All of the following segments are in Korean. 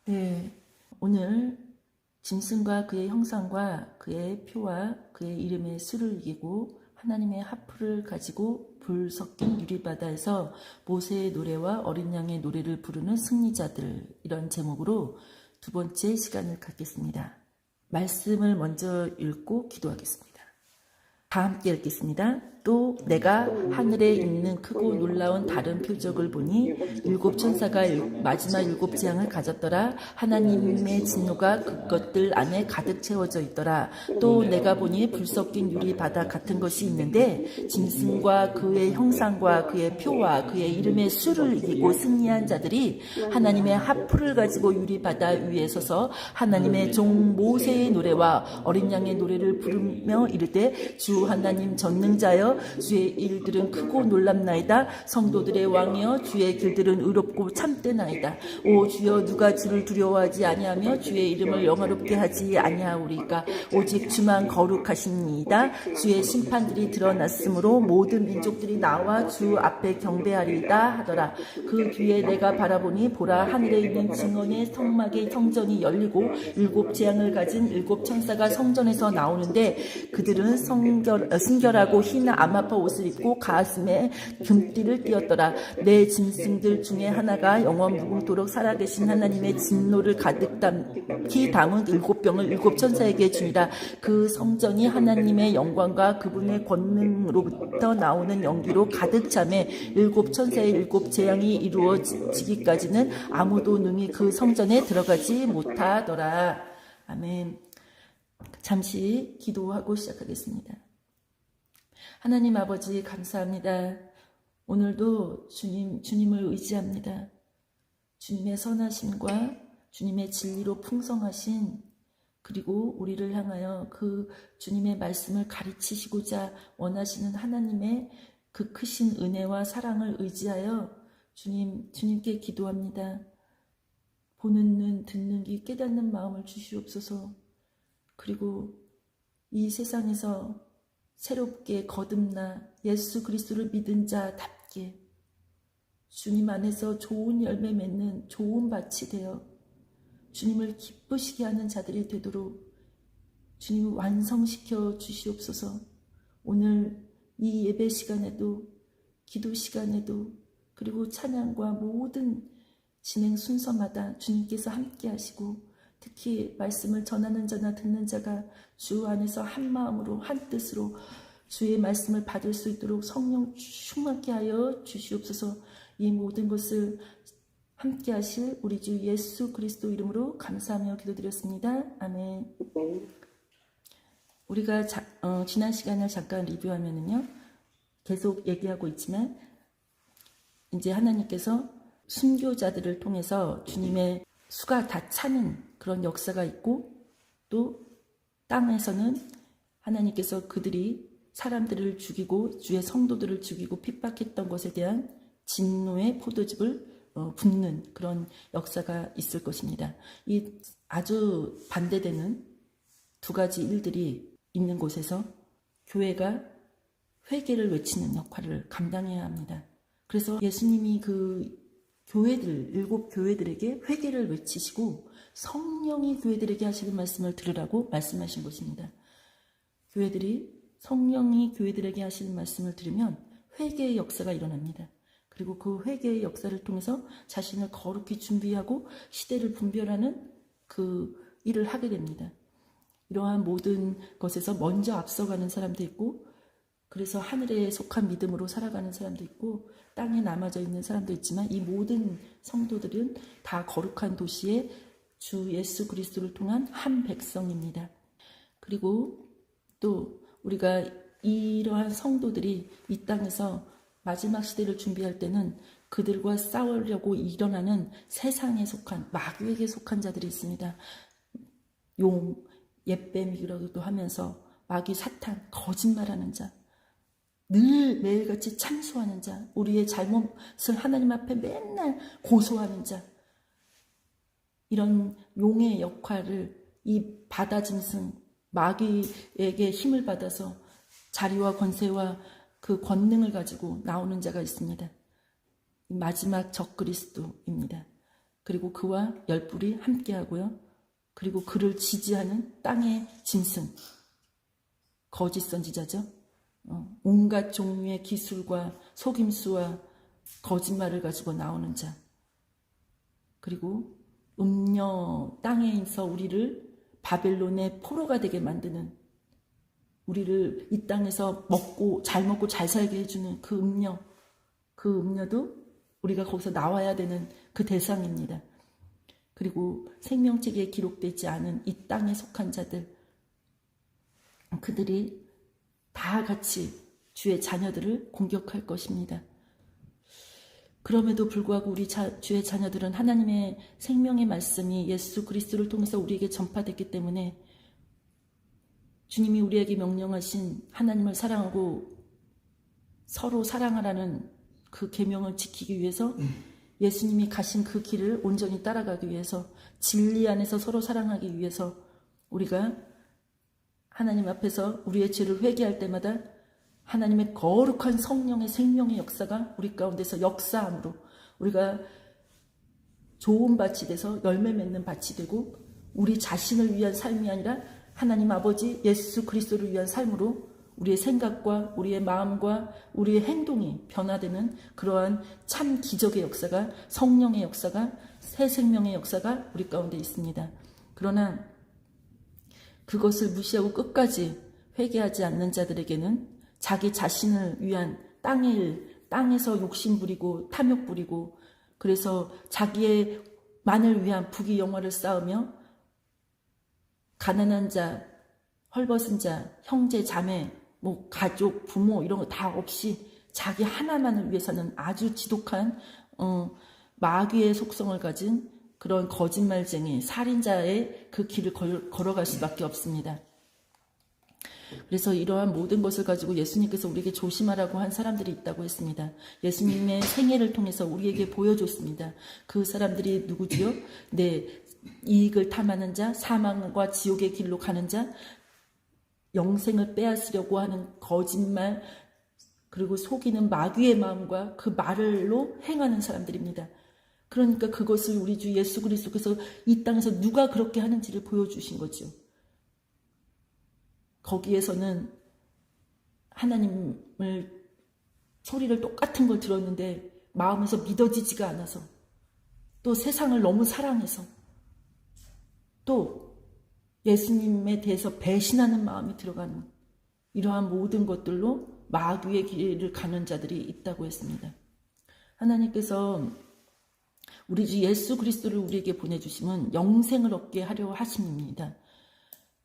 네, 오늘 짐승과 그의 형상과 그의 표와 그의 이름의 수를 이기고 하나님의 하프를 가지고 불 섞인 유리바다에서 모세의 노래와 어린 양의 노래를 부르는 승리자들, 이런 제목으로 두 번째 시간을 갖겠습니다. 말씀을 먼저 읽고 기도하겠습니다. 다 함께 읽겠습니다. 또 내가 하늘에 있는 크고 놀라운 다른 표적을 보니 일곱 천사가 마지막 일곱 재앙을 가졌더라. 하나님의 진노가 그것들 안에 가득 채워져 있더라. 또 내가 보니 불 섞인 유리 바다 같은 것이 있는데 짐승과 그의 형상과 그의 표와 그의 이름의 수를 이기고 승리한 자들이 하나님의 하프를 가지고 유리 바다 위에 서서 하나님의 종 모세의 노래와 어린 양의 노래를 부르며 이르되 주 하나님 전능자여 주의 일들은 크고 놀랍나이다. 성도들의 왕이여 주의 길들은 의롭고 참되나이다. 오 주여 누가 주를 두려워하지 아니하며 주의 이름을 영화롭게 하지 아니하오리까. 오직 주만 거룩하십니다. 주의 심판들이 드러났으므로 모든 민족들이 나와 주 앞에 경배하리이다 하더라. 그 뒤에 내가 바라보니 보라 하늘에 있는 증언의 성막의 성전이 열리고 일곱 재앙을 가진 일곱 천사가 성전에서 나오는데 그들은 순결하고 흰 암아파 옷을 입고 가슴에 금띠를 띄었더라. 내 짐승들 중에 하나가 영원 무궁토록 살아계신 하나님의 진노를 가득히 담은 일곱 병을 일곱 천사에게 주니라. 그 성전이 하나님의 영광과 그분의 권능으로부터 나오는 연기로 가득 차매 일곱 천사의 일곱 재앙이 이루어지기까지는 아무도 능히 그 성전에 들어가지 못하더라. 아멘. 잠시 기도하고 시작하겠습니다. 하나님 아버지 감사합니다. 오늘도 주님을 의지합니다. 주님의 선하심과 주님의 진리로 풍성하신 그리고 우리를 향하여 그 주님의 말씀을 가르치시고자 원하시는 하나님의 그 크신 은혜와 사랑을 의지하여 주님께 기도합니다. 보는 눈, 듣는 귀, 깨닫는 마음을 주시옵소서. 그리고 이 세상에서 새롭게 거듭나 예수 그리스도를 믿은 자답게 주님 안에서 좋은 열매 맺는 좋은 밭이 되어 주님을 기쁘시게 하는 자들이 되도록 주님을 완성시켜 주시옵소서. 오늘 이 예배 시간에도 기도 시간에도 그리고 찬양과 모든 진행 순서마다 주님께서 함께 하시고 특히 말씀을 전하는 자나 듣는 자가 주 안에서 한 마음으로 한 뜻으로 주의 말씀을 받을 수 있도록 성령 충만케 하여 주시옵소서. 이 모든 것을 함께 하실 우리 주 예수 그리스도 이름으로 감사하며 기도드렸습니다. 아멘. 우리가 지난 시간을 잠깐 리뷰하면요, 계속 얘기하고 있지만 이제 하나님께서 순교자들을 통해서 주님의 수가 다 차는 그런 역사가 있고 또 땅에서는 하나님께서 그들이 사람들을 죽이고 주의 성도들을 죽이고 핍박했던 것에 대한 진노의 포도즙을 붓는 그런 역사가 있을 것입니다. 이 아주 반대되는 두 가지 일들이 있는 곳에서 교회가 회개를 외치는 역할을 감당해야 합니다. 그래서 예수님이 그 일곱 교회들에게 회개를 외치시고 성령이 교회들에게 하시는 말씀을 들으라고 말씀하신 것입니다. 성령이 교회들에게 하시는 말씀을 들으면 회개의 역사가 일어납니다. 그리고 그 회개의 역사를 통해서 자신을 거룩히 준비하고 시대를 분별하는 그 일을 하게 됩니다. 이러한 모든 것에서 먼저 앞서가는 사람도 있고 그래서 하늘에 속한 믿음으로 살아가는 사람도 있고 땅에 남아져 있는 사람도 있지만 이 모든 성도들은 다 거룩한 도시의 주 예수 그리스도를 통한 한 백성입니다. 그리고 또 우리가 이러한 성도들이 이 땅에서 마지막 시대를 준비할 때는 그들과 싸우려고 일어나는 세상에 속한 마귀에게 속한 자들이 있습니다. 옛뱀이라고도 하면서 마귀 사탄 거짓말하는 자, 늘 매일같이 참소하는 자, 우리의 잘못을 하나님 앞에 맨날 고소하는 자, 이런 용의 역할을 이 바다 짐승 마귀에게 힘을 받아서 자리와 권세와 그 권능을 가지고 나오는 자가 있습니다. 마지막 적그리스도입니다. 그리고 그와 열불이 함께하고요. 그리고 그를 지지하는 땅의 짐승, 거짓 선지자죠. 온갖 종류의 기술과 속임수와 거짓말을 가지고 나오는 자. 그리고 음녀 땅에서 우리를 바벨론의 포로가 되게 만드는, 우리를 이 땅에서 잘 먹고 잘 살게 해주는 그 음녀, 그 음녀도 우리가 거기서 나와야 되는 그 대상입니다. 그리고 생명책에 기록되지 않은 이 땅에 속한 자들, 그들이 다 같이 주의 자녀들을 공격할 것입니다. 그럼에도 불구하고 우리 주의 자녀들은 하나님의 생명의 말씀이 예수 그리스도를 통해서 우리에게 전파됐기 때문에 주님이 우리에게 명령하신 하나님을 사랑하고 서로 사랑하라는 그 계명을 지키기 위해서 예수님이 가신 그 길을 온전히 따라가기 위해서, 진리 안에서 서로 사랑하기 위해서 우리가 하나님 앞에서 우리의 죄를 회개할 때마다 하나님의 거룩한 성령의 생명의 역사가 우리 가운데서 역사함으로 우리가 좋은 밭이 돼서 열매 맺는 밭이 되고, 우리 자신을 위한 삶이 아니라 하나님 아버지 예수 그리스도를 위한 삶으로 우리의 생각과 우리의 마음과 우리의 행동이 변화되는 그러한 참 기적의 역사가, 성령의 역사가, 새 생명의 역사가 우리 가운데 있습니다. 그러나 그것을 무시하고 끝까지 회개하지 않는 자들에게는 자기 자신을 위한 땅의 일, 땅에서 욕심 부리고 탐욕 부리고, 그래서 자기의 만을 위한 부귀 영화를 쌓으며 가난한 자, 헐벗은 자, 형제, 자매, 가족, 부모 이런 거 다 없이 자기 하나만을 위해서는 아주 지독한 마귀의 속성을 가진 그런 거짓말쟁이, 살인자의 그 길을 걸어갈 수밖에 없습니다. 그래서 이러한 모든 것을 가지고 예수님께서 우리에게 조심하라고 한 사람들이 있다고 했습니다. 예수님의 생애를 통해서 우리에게 보여줬습니다. 그 사람들이 누구지요? 네, 이익을 탐하는 자, 사망과 지옥의 길로 가는 자, 영생을 빼앗으려고 하는 거짓말, 그리고 속이는 마귀의 마음과 그 말로 행하는 사람들입니다. 그러니까 그것을 우리 주 예수 그리스도께서 이 땅에서 누가 그렇게 하는지를 보여주신 거죠. 거기에서는 하나님을 소리를 똑같은 걸 들었는데 마음에서 믿어지지가 않아서, 또 세상을 너무 사랑해서, 또 예수님에 대해서 배신하는 마음이 들어가는 이러한 모든 것들로 마귀의 길을 가는 자들이 있다고 했습니다. 하나님께서 우리 주 예수 그리스도를 우리에게 보내주심은 영생을 얻게 하려 하심입니다.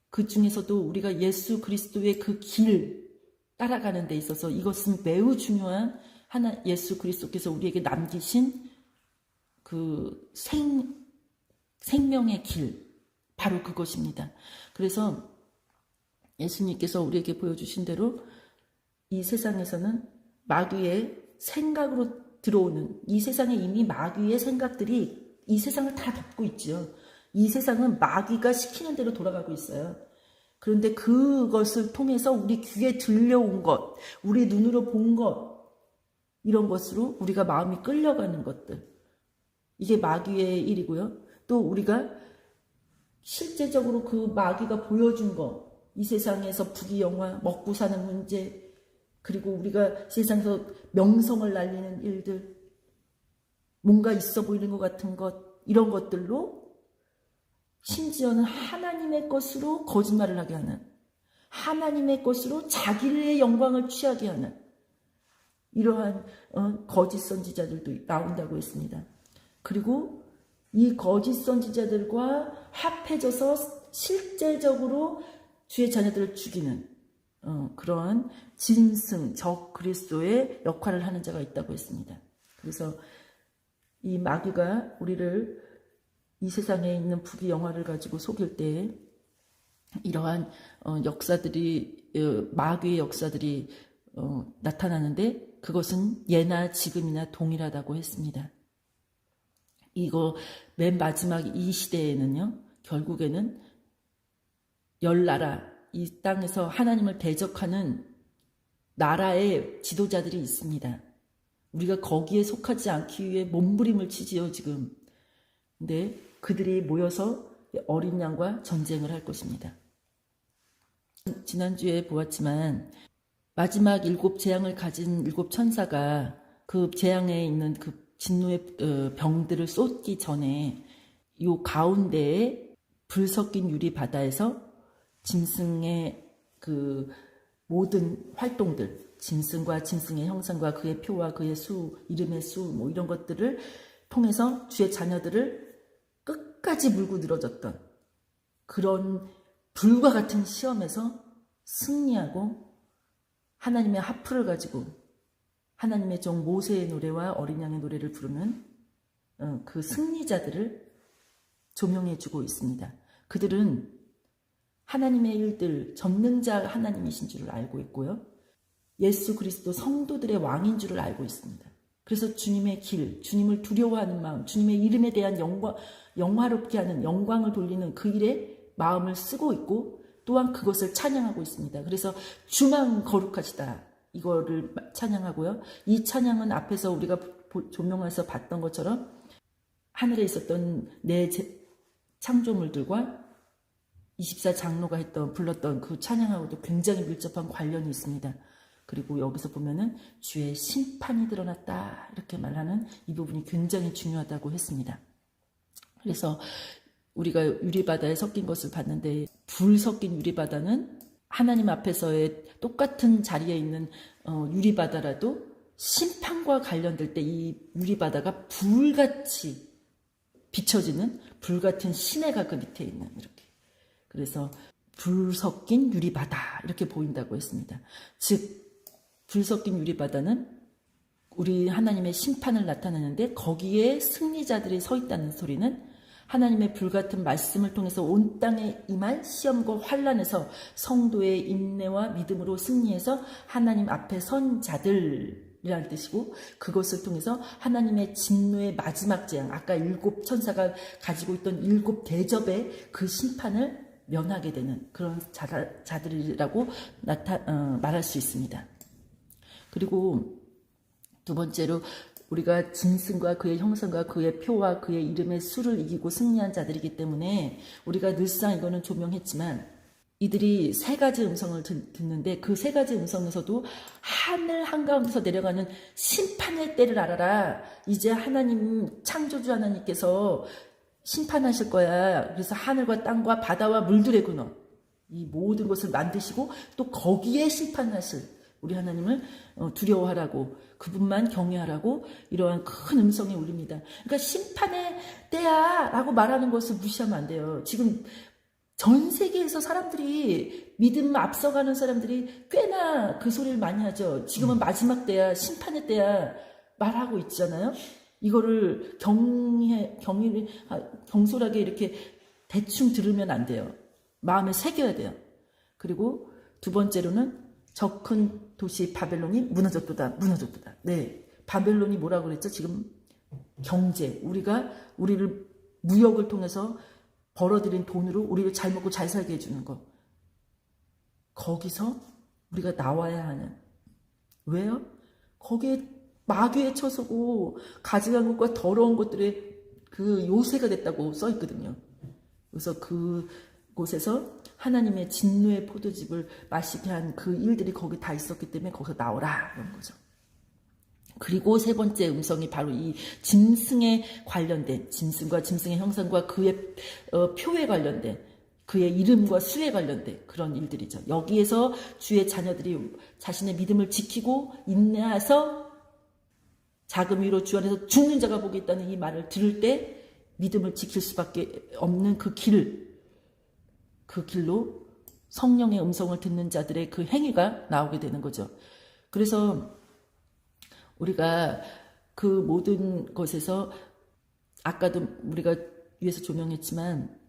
그 중에서도 우리가 예수 그리스도의 그 길 따라가는 데 있어서 이것은 매우 중요한 예수 그리스도께서 우리에게 남기신 그 생명의 길, 바로 그것입니다. 그래서 예수님께서 우리에게 보여주신 대로 이 세상에서는 마귀의 생각으로 들어오는, 이 세상에 이미 마귀의 생각들이 이 세상을 다 덮고 있죠. 이 세상은 마귀가 시키는 대로 돌아가고 있어요. 그런데 그것을 통해서 우리 귀에 들려온 것, 우리 눈으로 본 것, 이런 것으로 우리가 마음이 끌려가는 것들, 이게 마귀의 일이고요. 또 우리가 실제적으로 그 마귀가 보여준 것, 이 세상에서 부귀영화, 먹고 사는 문제, 그리고 우리가 세상에서 명성을 날리는 일들, 뭔가 있어 보이는 것 같은 것, 이런 것들로 심지어는 하나님의 것으로 거짓말을 하게 하는, 하나님의 것으로 자기의 영광을 취하게 하는 이러한 거짓 선지자들도 나온다고 했습니다. 그리고 이 거짓 선지자들과 합해져서 실제적으로 주의 자녀들을 죽이는 그러한 짐승, 적 그리스도의 역할을 하는 자가 있다고 했습니다. 그래서 이 마귀가 우리를 이 세상에 있는 부귀영화를 가지고 속일 때 이러한 역사들이, 마귀의 역사들이 나타나는데 그것은 예나 지금이나 동일하다고 했습니다. 이거 맨 마지막 이 시대에는요, 결국에는 열나라, 이 땅에서 하나님을 대적하는 나라의 지도자들이 있습니다. 우리가 거기에 속하지 않기 위해 몸부림을 치지요, 지금. 근데 그들이 모여서 어린 양과 전쟁을 할 것입니다. 지난주에 보았지만 마지막 7재앙을 가진 7천사가 그 재앙에 있는 그 진노의 병들을 쏟기 전에 요 가운데에 불 섞인 유리 바다에서 짐승의 그 모든 활동들, 짐승과 짐승의 형상과 그의 표와 그의 수, 이름의 수, 뭐 이런 것들을 통해서 주의 자녀들을 끝까지 물고 늘어졌던 그런 불과 같은 시험에서 승리하고 하나님의 하프를 가지고 하나님의 종 모세의 노래와 어린 양의 노래를 부르는 그 승리자들을 조명해주고 있습니다. 그들은 하나님의 일들, 전능자 하나님이신 줄을 알고 있고요. 예수 그리스도 성도들의 왕인 줄을 알고 있습니다. 그래서 주님의 길, 주님을 두려워하는 마음, 주님의 이름에 대한 영화롭게 하는 영광을 돌리는 그 일에 마음을 쓰고 있고 또한 그것을 찬양하고 있습니다. 그래서 주만 거룩하시다 이거를 찬양하고요. 이 찬양은 앞에서 우리가 조명해서 봤던 것처럼 하늘에 있었던 내 창조물들과 24장로가 불렀던 그 찬양하고도 굉장히 밀접한 관련이 있습니다. 그리고 여기서 보면은 주의 심판이 드러났다 이렇게 말하는 이 부분이 굉장히 중요하다고 했습니다. 그래서 우리가 유리바다에 섞인 것을 봤는데 불 섞인 유리바다는 하나님 앞에서의 똑같은 자리에 있는 유리바다라도 심판과 관련될 때 이 유리바다가 불같이 비춰지는 불같은 시내가 그 밑에 있는 이렇게. 그래서 불 섞인 유리바다 이렇게 보인다고 했습니다. 즉 불 섞인 유리바다는 우리 하나님의 심판을 나타내는데 거기에 승리자들이 서 있다는 소리는 하나님의 불같은 말씀을 통해서 온 땅에 임할 시험과 환난에서 성도의 인내와 믿음으로 승리해서 하나님 앞에 선 자들이라는 뜻이고 그것을 통해서 하나님의 진노의 마지막 재앙 아까 7천사가 가지고 있던 7대접의 그 심판을 면하게 되는 그런 자들이라고 말할 수 있습니다. 그리고 두 번째로 우리가 짐승과 그의 형상과 그의 표와 그의 이름의 수를 이기고 승리한 자들이기 때문에 우리가 늘상 이거는 조명했지만 이들이 세 가지 음성을 듣는데 그 세 가지 음성에서도 하늘 한가운데서 내려가는 심판의 때를 알아라. 이제 하나님 창조주 하나님께서 심판하실 거야. 그래서 하늘과 땅과 바다와 물들의 근원 이 모든 것을 만드시고 또 거기에 심판하실 우리 하나님을 두려워하라고 그분만 경외하라고 이러한 큰 음성이 울립니다. 그러니까 심판의 때야 라고 말하는 것을 무시하면 안 돼요. 지금 전 세계에서 사람들이 믿음 앞서가는 사람들이 꽤나 그 소리를 많이 하죠. 지금은 마지막 때야 심판의 때야 말하고 있잖아요. 이거를 경솔하게 이렇게 대충 들으면 안 돼요. 마음에 새겨야 돼요. 그리고 두 번째로는 저 큰 도시 바벨론이 무너졌도다. 네, 바벨론이 뭐라고 그랬죠? 지금 경제, 우리를 무역을 통해서 벌어들인 돈으로 우리를 잘 먹고 잘 살게 해주는 거. 거기서 우리가 나와야 하는. 왜요? 거기에 마귀에 처서고 가증한 것과 더러운 것들의 그 요새가 됐다고 써 있거든요. 그래서 그곳에서 하나님의 진노의 포도즙을 마시게 한 그 일들이 거기 다 있었기 때문에 거기서 나오라 이런 거죠. 그리고 세 번째 음성이 바로 이 짐승에 관련된 짐승과 짐승의 형상과 그의 표에 관련된 그의 이름과 수에 관련된 그런 일들이죠. 여기에서 주의 자녀들이 자신의 믿음을 지키고 인내해서 자금 위로 주 안에서 죽는 자가 복이 있다는 이 말을 들을 때 믿음을 지킬 수밖에 없는 그 길로 성령의 음성을 듣는 자들의 그 행위가 나오게 되는 거죠. 그래서 우리가 그 모든 것에서 아까도 우리가 위에서 조명했지만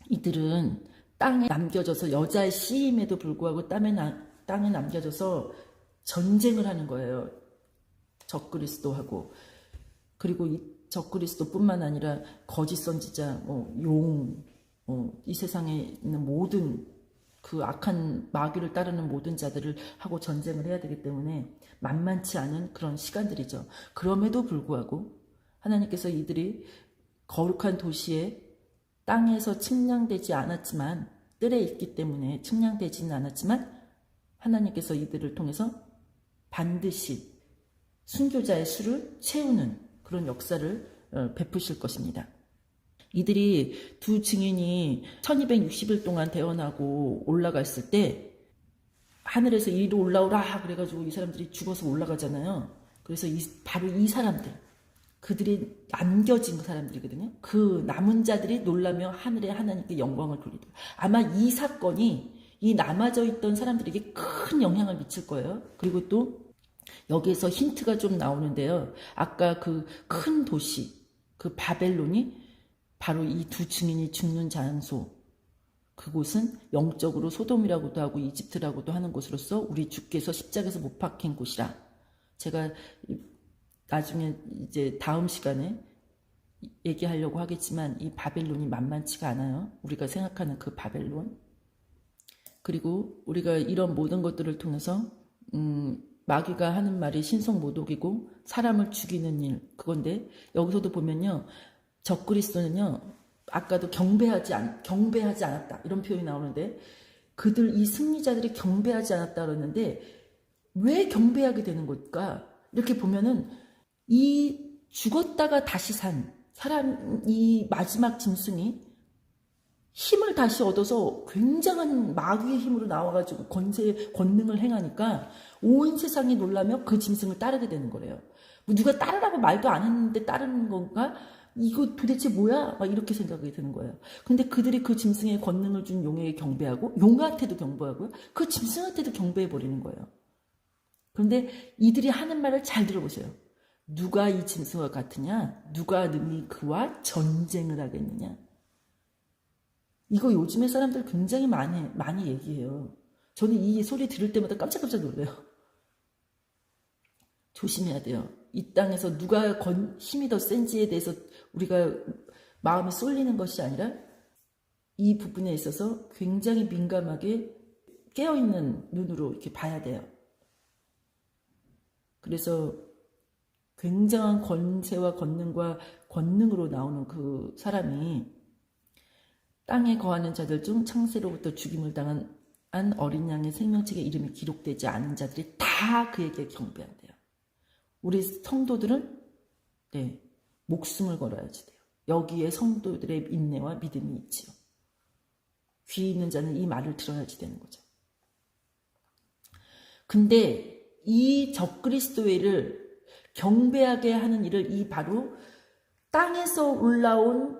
이들은 땅에 남겨져서 여자의 씨임에도 불구하고 땅에 남겨져서 전쟁을 하는 거예요. 적그리스도하고. 그리고 이 적그리스도뿐만 아니라 거짓 선지자, 이 세상에 있는 모든 그 악한 마귀를 따르는 모든 자들을 하고 전쟁을 해야 되기 때문에 만만치 않은 그런 시간들이죠. 그럼에도 불구하고 하나님께서 이들이 거룩한 도시에 땅에서 측량되지 않았지만, 뜰에 있기 때문에 측량되지는 않았지만 하나님께서 이들을 통해서 반드시 순교자의 수를 채우는 그런 역사를 베푸실 것입니다. 이들이 두 증인이 1260일 동안 대언하고 올라갔을 때 하늘에서 이리로 올라오라 그래가지고 이 사람들이 죽어서 올라가잖아요. 그래서 바로 이 사람들, 그들이 남겨진 사람들이거든요. 그 남은 자들이 놀라며 하늘에 하나님께 영광을 돌리더라. 아마 이 사건이 이 남아져 있던 사람들에게 큰 영향을 미칠 거예요. 그리고 또 여기에서 힌트가 좀 나오는데요. 아까 그 큰 도시, 그 바벨론이 바로 이 두 증인이 죽는 장소, 그곳은 영적으로 소돔이라고도 하고 이집트라고도 하는 곳으로서 우리 주께서 십자가에서 못 박힌 곳이라. 제가 나중에 이제 다음 시간에 얘기하려고 하겠지만 이 바벨론이 만만치가 않아요. 우리가 생각하는 그 바벨론. 그리고 우리가 이런 모든 것들을 통해서 마귀가 하는 말이 신성모독이고 사람을 죽이는 일, 그건데 여기서도 보면요. 적그리스도는요. 아까도 경배하지 않았다 이런 표현이 나오는데 이 승리자들이 경배하지 않았다 그러는데 왜 경배하게 되는 걸까? 이렇게 보면은 이 죽었다가 다시 산 사람, 이 마지막 짐승이 힘을 다시 얻어서 굉장한 마귀의 힘으로 나와가지고 권능을 행하니까 온 세상이 놀라며 그 짐승을 따르게 되는 거래요. 뭐 누가 따르라고 말도 안 했는데 따르는 건가? 이거 도대체 뭐야? 막 이렇게 생각이 드는 거예요. 근데 그들이 그 짐승의 권능을 준 용에게 경배하고 용한테도 경배하고요. 그 짐승한테도 경배해버리는 거예요. 그런데 이들이 하는 말을 잘 들어보세요. 누가 이 짐승과 같으냐? 누가 능히 그와 전쟁을 하겠느냐? 이거 요즘에 사람들 굉장히 많이 얘기해요. 저는 이 소리 들을 때마다 깜짝깜짝 놀라요. 조심해야 돼요. 이 땅에서 누가 힘이 더 센지에 대해서 우리가 마음이 쏠리는 것이 아니라 이 부분에 있어서 굉장히 민감하게 깨어있는 눈으로 이렇게 봐야 돼요. 그래서 굉장한 권세와 권능으로 나오는 그 사람이 땅에 거하는 자들 중 창세로부터 죽임을 당한 어린 양의 생명책에 이름이 기록되지 않은 자들이 다 그에게 경배한대요. 우리 성도들은 목숨을 걸어야지 돼요. 여기에 성도들의 인내와 믿음이 있지요. 귀 있는 자는 이 말을 들어야지 되는 거죠. 근데 이 적그리스도를 경배하게 하는 일을 이 바로 땅에서 올라온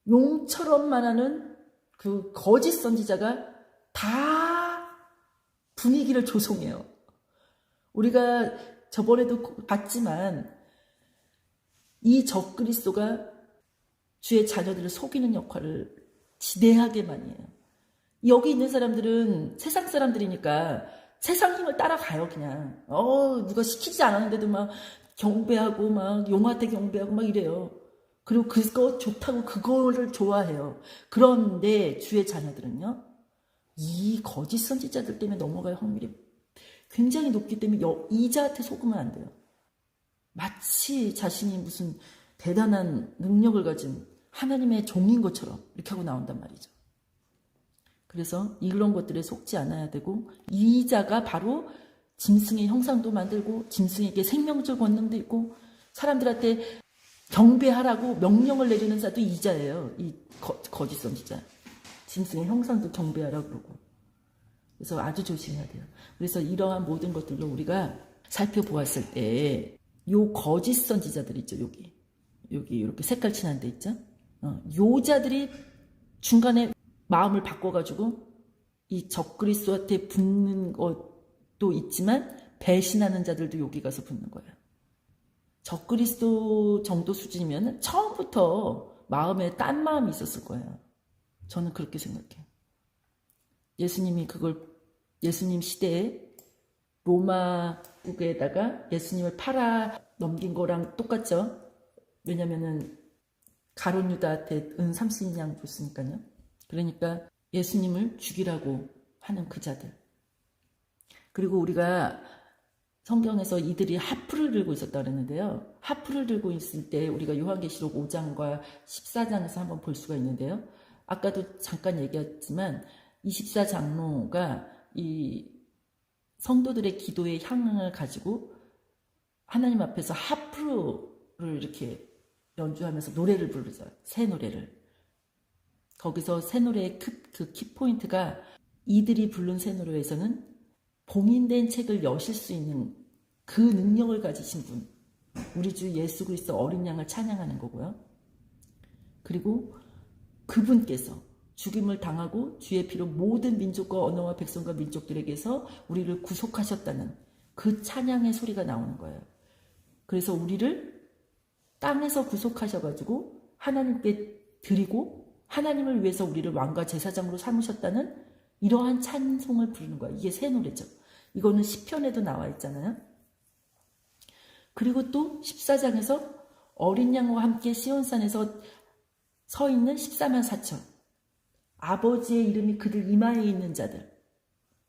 용처럼 말하는 그 거짓 선지자가 다 분위기를 조성해요. 우리가 저번에도 봤지만 이 적그리스도가 주의 자녀들을 속이는 역할을 지대하게 많이 해요. 여기 있는 사람들은 세상 사람들이니까 세상 힘을 따라가요. 그냥 누가 시키지 않았는데도 막 경배하고 막 용한테 경배하고 막 이래요. 그리고 그거 좋다고 그거를 좋아해요. 그런데 주의 자녀들은요. 이 거짓 선지자들 때문에 넘어갈 확률이 굉장히 높기 때문에 이자한테 속으면 안 돼요. 마치 자신이 무슨 대단한 능력을 가진 하나님의 종인 것처럼 이렇게 하고 나온단 말이죠. 그래서 이런 것들에 속지 않아야 되고 이자가 바로 짐승의 형상도 만들고 짐승에게 생명적 권능도 있고 사람들한테 경배하라고 명령을 내리는 자도 이자예요. 이 거짓 선지자. 짐승의 형상도 경배하라고 그러고. 그래서 아주 조심해야 돼요. 그래서 이러한 모든 것들로 우리가 살펴보았을 때 요 거짓 선지자들 있죠. 여기 이렇게 색깔 칠한 데 있죠. 요 자들이 중간에 마음을 바꿔가지고 이 적그리스도한테 붙는 것도 있지만 배신하는 자들도 여기 가서 붙는 거예요. 적그리스도 정도 수준이면 처음부터 마음에 딴 마음이 있었을 거예요. 저는 그렇게 생각해요. 예수님 시대에 로마국에다가 예수님을 팔아 넘긴 거랑 똑같죠. 왜냐면은 가룟 유다한테 은 30냥 줬으니까요. 그러니까 예수님을 죽이라고 하는 그 자들. 그리고 우리가 성경에서 이들이 하프를 들고 있었다 그랬는데요. 하프를 들고 있을 때 우리가 요한계시록 5장과 14장에서 한번 볼 수가 있는데요. 아까도 잠깐 얘기했지만 24장로가 이 성도들의 기도의 향을 가지고 하나님 앞에서 하프를 이렇게 연주하면서 노래를 부르죠. 새 노래를. 거기서 새 노래의 그 키포인트가 이들이 부른 새 노래에서는 봉인된 책을 여실 수 있는 그 능력을 가지신 분, 우리 주 예수 그리스도 어린 양을 찬양하는 거고요. 그리고 그분께서 죽임을 당하고 주의 피로 모든 민족과 언어와 백성과 민족들에게서 우리를 구속하셨다는 그 찬양의 소리가 나오는 거예요. 그래서 우리를 땅에서 구속하셔가지고 하나님께 드리고 하나님을 위해서 우리를 왕과 제사장으로 삼으셨다는 이러한 찬송을 부르는 거예요. 이게 새 노래죠. 이거는 시편에도 나와 있잖아요. 그리고 또 14장에서 어린 양과 함께 시온산에서 서 있는 14만 4천 아버지의 이름이 그들 이마에 있는 자들,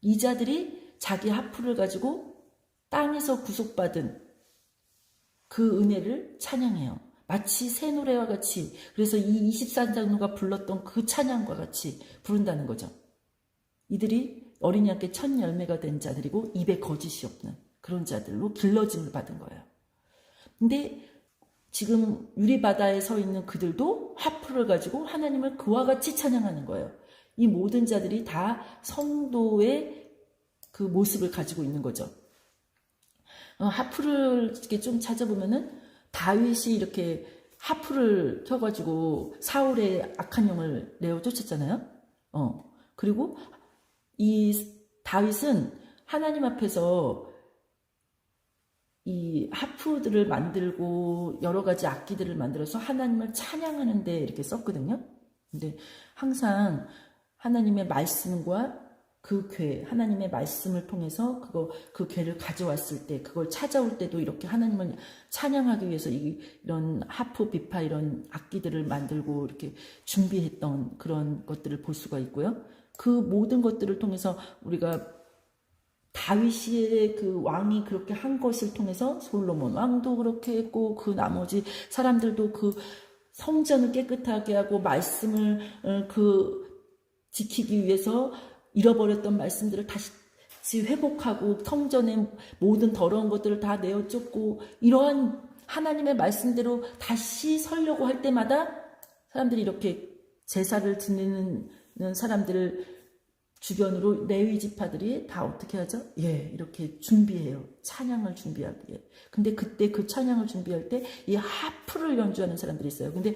이 자들이 자기 하프를 가지고 땅에서 구속받은 그 은혜를 찬양해요. 마치 새 노래와 같이, 그래서 이 24장로가 불렀던 그 찬양과 같이 부른다는 거죠. 이들이 어린 양께 첫 열매가 된 자들이고 입에 거짓이 없는 그런 자들로 길러짐을 받은 거예요. 근데 지금 유리바다에 서 있는 그들도 하프를 가지고 하나님을 그와 같이 찬양하는 거예요. 이 모든 자들이 다 성도의 그 모습을 가지고 있는 거죠. 하프를 이렇게 좀 찾아보면은 다윗이 이렇게 하프를 켜가지고 사울의 악한 영을 내어 쫓았잖아요. 그리고 이 다윗은 하나님 앞에서 이 하프들을 만들고 여러 가지 악기들을 만들어서 하나님을 찬양하는데 이렇게 썼거든요. 근데 항상 하나님의 말씀과 그 궤, 하나님의 말씀을 통해서 그 궤를 가져왔을 때, 그걸 찾아올 때도 이렇게 하나님을 찬양하기 위해서 이런 하프, 비파 이런 악기들을 만들고 이렇게 준비했던 그런 것들을 볼 수가 있고요. 그 모든 것들을 통해서 우리가 다윗의 그 왕이 그렇게 한 것을 통해서 솔로몬 왕도 그렇게 했고 그 나머지 사람들도 그 성전을 깨끗하게 하고 말씀을 지키기 위해서 잃어버렸던 말씀들을 다시 회복하고 성전의 모든 더러운 것들을 다 내어 쫓고 이러한 하나님의 말씀대로 다시 서려고 할 때마다 사람들이 이렇게 제사를 드리는 사람들을 주변으로 레위 지파들이 다 어떻게 하죠? 이렇게 준비해요. 찬양을 준비하기에. 근데 그때 그 찬양을 준비할 때 이 하프를 연주하는 사람들이 있어요. 근데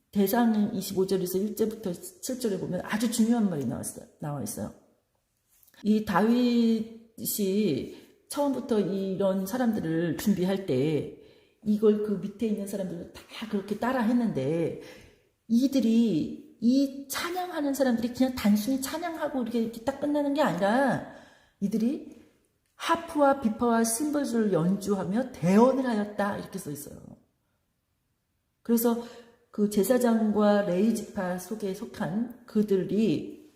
대상 25절에서 1절부터 7절에 보면 아주 중요한 말이 나와 있어요. 이 다윗이 처음부터 이런 사람들을 준비할 때 이걸 그 밑에 있는 사람들도 다 그렇게 따라 했는데 이 찬양하는 사람들이 그냥 단순히 찬양하고 이렇게 딱 끝나는 게 아니라 이들이 하프와 비파와 심벌을 연주하며 대언을 하였다 이렇게 써 있어요. 그래서 그 제사장과 레위 지파 속에 속한 그들이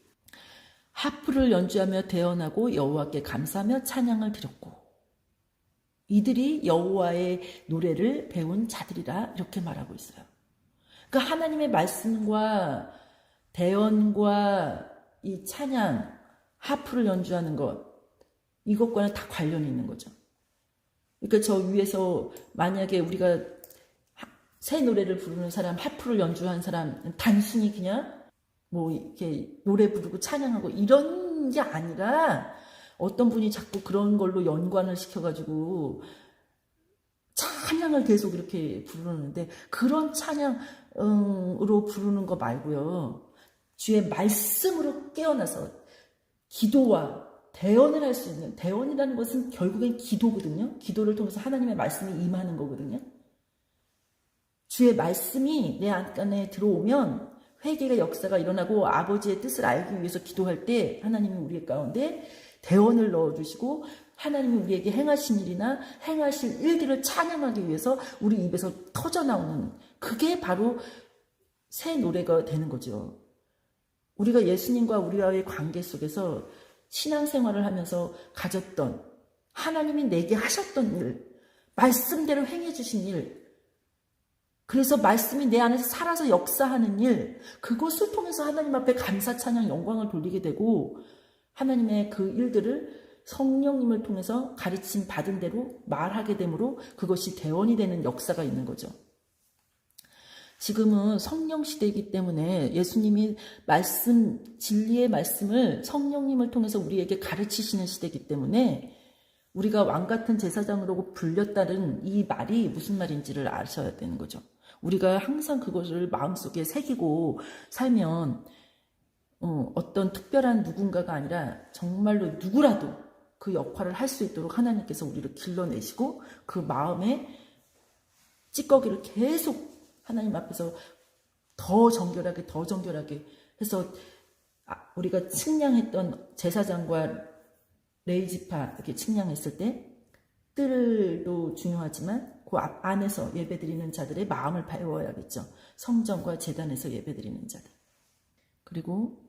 하프를 연주하며 대언하고 여호와께 감사하며 찬양을 드렸고 이들이 여호와의 노래를 배운 자들이라 이렇게 말하고 있어요. 그러니까 하나님의 말씀과 대언과 이 찬양, 하프를 연주하는 것 이것과는 다 관련이 있는 거죠. 그러니까 저 위에서 만약에 우리가 새 노래를 부르는 사람, 하프를 연주하는 사람 단순히 그냥 뭐 이렇게 노래 부르고 찬양하고 이런 게 아니라 어떤 분이 자꾸 그런 걸로 연관을 시켜가지고 찬양을 계속 이렇게 부르는데 그런 찬양으로 부르는 거 말고요. 주의 말씀으로 깨어나서 기도와 대언을 할 수 있는, 대언이라는 것은 결국엔 기도거든요. 기도를 통해서 하나님의 말씀이 임하는 거거든요. 주의 말씀이 내 안에 들어오면 회개의 역사가 일어나고 아버지의 뜻을 알기 위해서 기도할 때 하나님이 우리 가운데 대언을 넣어주시고 하나님이 우리에게 행하신 일이나 행하실 일들을 찬양하기 위해서 우리 입에서 터져나오는 그게 바로 새 노래가 되는 거죠. 우리가 예수님과 우리와의 관계 속에서 신앙생활을 하면서 가졌던 하나님이 내게 하셨던 일, 말씀대로 행해 주신 일, 그래서 말씀이 내 안에서 살아서 역사하는 일, 그것을 통해서 하나님 앞에 감사, 찬양, 영광을 돌리게 되고 하나님의 그 일들을 성령님을 통해서 가르침 받은 대로 말하게 되므로 그것이 대원이 되는 역사가 있는 거죠. 지금은 성령 시대이기 때문에 예수님이 진리의 말씀을 성령님을 통해서 우리에게 가르치시는 시대이기 때문에 우리가 왕같은 제사장으로 불렸다는 이 말이 무슨 말인지를 아셔야 되는 거죠. 우리가 항상 그것을 마음속에 새기고 살면 어떤 특별한 누군가가 아니라 정말로 누구라도 그 역할을 할 수 있도록 하나님께서 우리를 길러내시고 그 마음에 찌꺼기를 계속 하나님 앞에서 더 정결하게 해서 우리가 측량했던 제사장과 레위지파 이렇게 측량했을 때 뜰도 중요하지만 그 안에서 예배드리는 자들의 마음을 배워야겠죠. 성전과 제단에서 예배드리는 자들. 그리고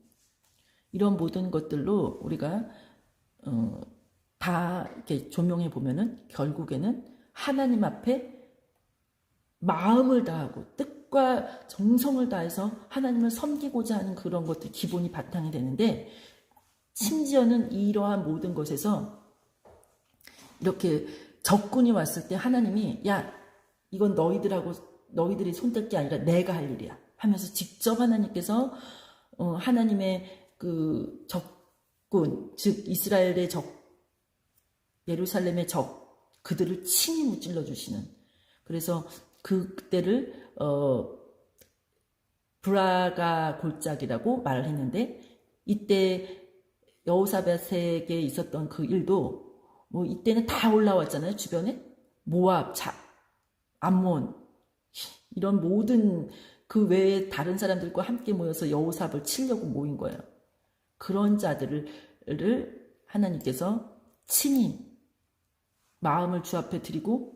이런 모든 것들로 우리가 다 이렇게 조명해 보면은 결국에는 하나님 앞에 마음을 다하고 뜻과 정성을 다해서 하나님을 섬기고자 하는 그런 것들이 기본이 바탕이 되는데, 심지어는 이러한 모든 것에서 이렇게 적군이 왔을 때 하나님이 야, 이건 너희들이 손댈 게 아니라 내가 할 일이야 하면서 직접 하나님께서 하나님의 그 적군, 즉 이스라엘의 적, 예루살렘의 적, 그들을 친히 무찔러 주시는, 그래서 그때를 브라가 골짜기라고 말을 했는데, 이때 여호사밧에게 있었던 그 일도 뭐 이때는 다 올라왔잖아요. 주변에 모압, 암몬 이런 모든 그 외에 다른 사람들과 함께 모여서 여호사밧을 치려고 모인 거예요. 그런 자들을 하나님께서 친히 마음을 주 앞에 드리고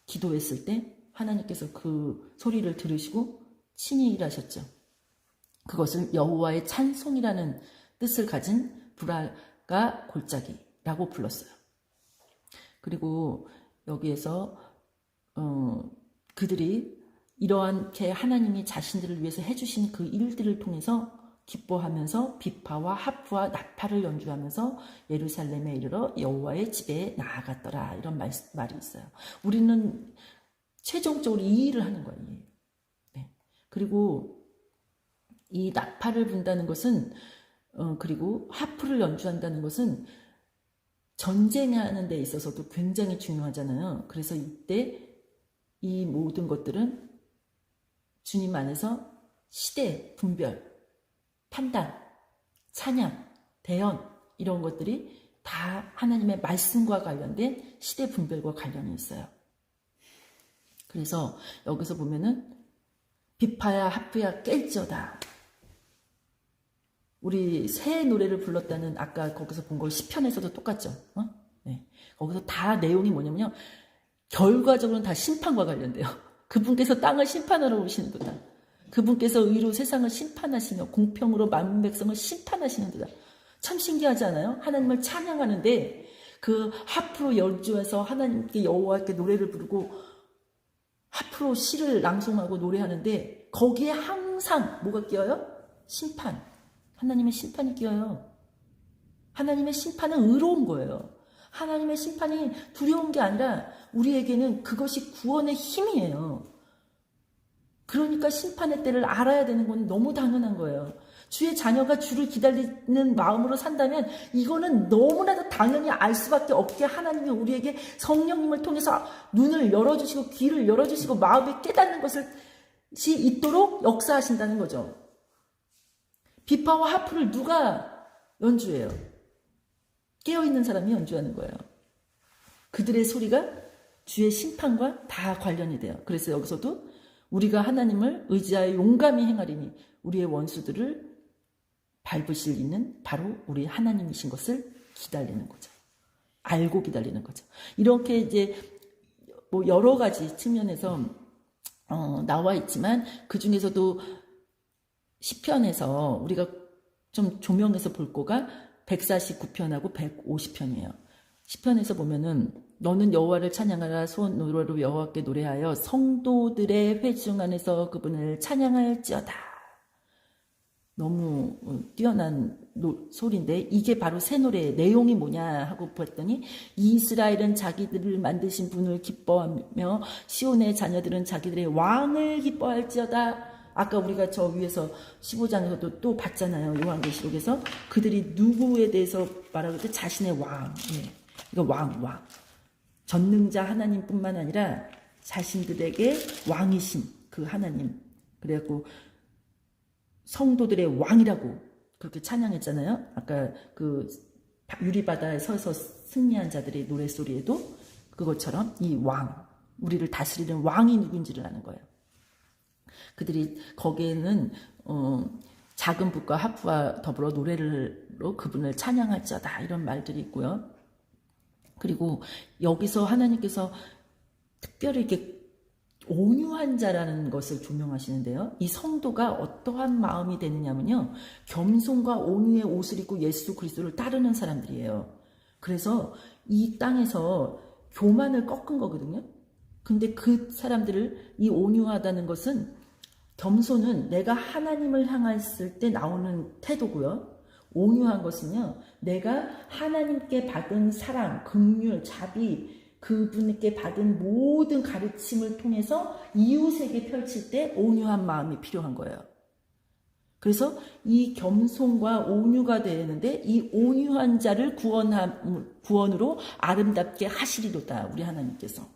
기도했을 때 하나님께서 그 소리를 들으시고 친히 일하셨죠. 그것을 여호와의 찬송이라는 뜻을 가진 브라가 골짜기라고 불렀어요. 그리고 여기에서 그들이 이러한게 하나님이 자신들을 위해서 해주신 그 일들을 통해서 기뻐하면서 비파와 하프와 나팔을 연주하면서 예루살렘에 이르러 여호와의 집에 나아갔더라, 이런 말이 있어요. 우리는 최종적으로 이 일을 하는 거예요. 네. 그리고 이 나팔을 분다는 것은 그리고 하프를 연주한다는 것은 전쟁하는 데 있어서도 굉장히 중요하잖아요. 그래서 이때 이 모든 것들은 주님 안에서 시대, 분별, 판단, 찬양, 대언 이런 것들이 다 하나님의 말씀과 관련된 시대 분별과 관련이 있어요. 그래서 여기서 보면은 비파야 하프야 깰지어다. 우리 새 노래를 불렀다는 아까 거기서 본 거 시편에서도 똑같죠. 네. 거기서 다 내용이 뭐냐면요. 결과적으로는 다 심판과 관련돼요. 그분께서 땅을 심판하러 오시는 거다. 그분께서 의로 세상을 심판하시며 공평으로 만민 백성을 심판하시는 거다. 참 신기하지 않아요? 하나님을 찬양하는데 그 하프로 연주해서 하나님께 여호와께 노래를 부르고 하프로 시를 낭송하고 노래하는데 거기에 항상 뭐가 끼어요? 심판. 하나님의 심판이 끼어요. 하나님의 심판은 의로운 거예요. 하나님의 심판이 두려운 게 아니라 우리에게는 그것이 구원의 힘이에요. 그러니까 심판의 때를 알아야 되는 건 너무 당연한 거예요. 주의 자녀가 주를 기다리는 마음으로 산다면 이거는 너무나도 당연히 알 수밖에 없게 하나님이 우리에게 성령님을 통해서 눈을 열어주시고 귀를 열어주시고 마음에 깨닫는 것이 있도록 역사하신다는 거죠. 비파와 하프를 누가 연주해요? 깨어있는 사람이 연주하는 거예요. 그들의 소리가 주의 심판과 다 관련이 돼요. 그래서 여기서도 우리가 하나님을 의지하여 용감히 행하리니 우리의 원수들을 밟으실 이는 바로 우리 하나님이신 것을 기다리는 거죠. 알고 기다리는 거죠. 이렇게 이제 뭐 여러 가지 측면에서 나와 있지만 그 중에서도 시편에서 우리가 좀 조명해서 볼 거가 149편하고 150편이에요. 시편에서 보면은 너는 여호와를 찬양하라 손 노래로 여호와께 노래하여 성도들의 회중 안에서 그분을 찬양할지어다. 너무 뛰어난 소리인데 이게 바로 새 노래의 내용이 뭐냐 하고 봤더니 이스라엘은 자기들을 만드신 분을 기뻐하며 시온의 자녀들은 자기들의 왕을 기뻐할지어다. 아까 우리가 저 위에서 15장에서도 또 봤잖아요. 요한계시록에서 그들이 누구에 대해서 말하고 때 자신의 왕. 예. 이거 왕. 전능자 하나님뿐만 아니라 자신들에게 왕이신 그 하나님. 그래갖고 성도들의 왕이라고 그렇게 찬양했잖아요. 아까 그 유리바다에 서서 승리한 자들의 노랫소리에도 그것처럼 이 왕, 우리를 다스리는 왕이 누군지를 아는 거예요. 그들이 거기에는 작은 북과 하프와 더불어 노래로 그분을 찬양할지어다 이런 말들이 있고요. 그리고 여기서 하나님께서 특별히 이렇게 온유한 자라는 것을 조명하시는데요. 이 성도가 어떠한 마음이 되느냐면요. 겸손과 온유의 옷을 입고 예수 그리스도를 따르는 사람들이에요. 그래서 이 땅에서 교만을 꺾은 거거든요. 근데 그 사람들을 이 온유하다는 것은 겸손은 내가 하나님을 향했을 때 나오는 태도고요. 온유한 것은요. 내가 하나님께 받은 사랑, 긍휼, 자비 그분께 받은 모든 가르침을 통해서 이웃에게 펼칠 때 온유한 마음이 필요한 거예요. 그래서 이 겸손과 온유가 되는데 이 온유한 자를 구원으로 아름답게 하시리로다 우리 하나님께서.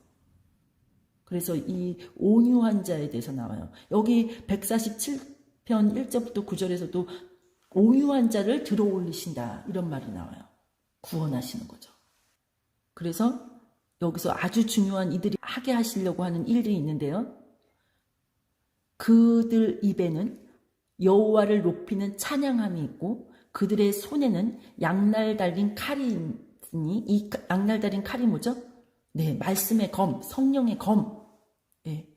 그래서 이 온유한 자에 대해서 나와요. 여기 147편 1절부터 9절에서도 온유한 자를 들어 올리신다 이런 말이 나와요. 구원하시는 거죠. 그래서 여기서 아주 중요한 이들이 하게 하시려고 하는 일들이 있는데요. 그들 입에는 여호와를 높이는 찬양함이 있고 그들의 손에는 양날 달린 칼이 있으니 이 양날 달린 칼이 뭐죠? 네, 말씀의 검, 성령의 검. 네.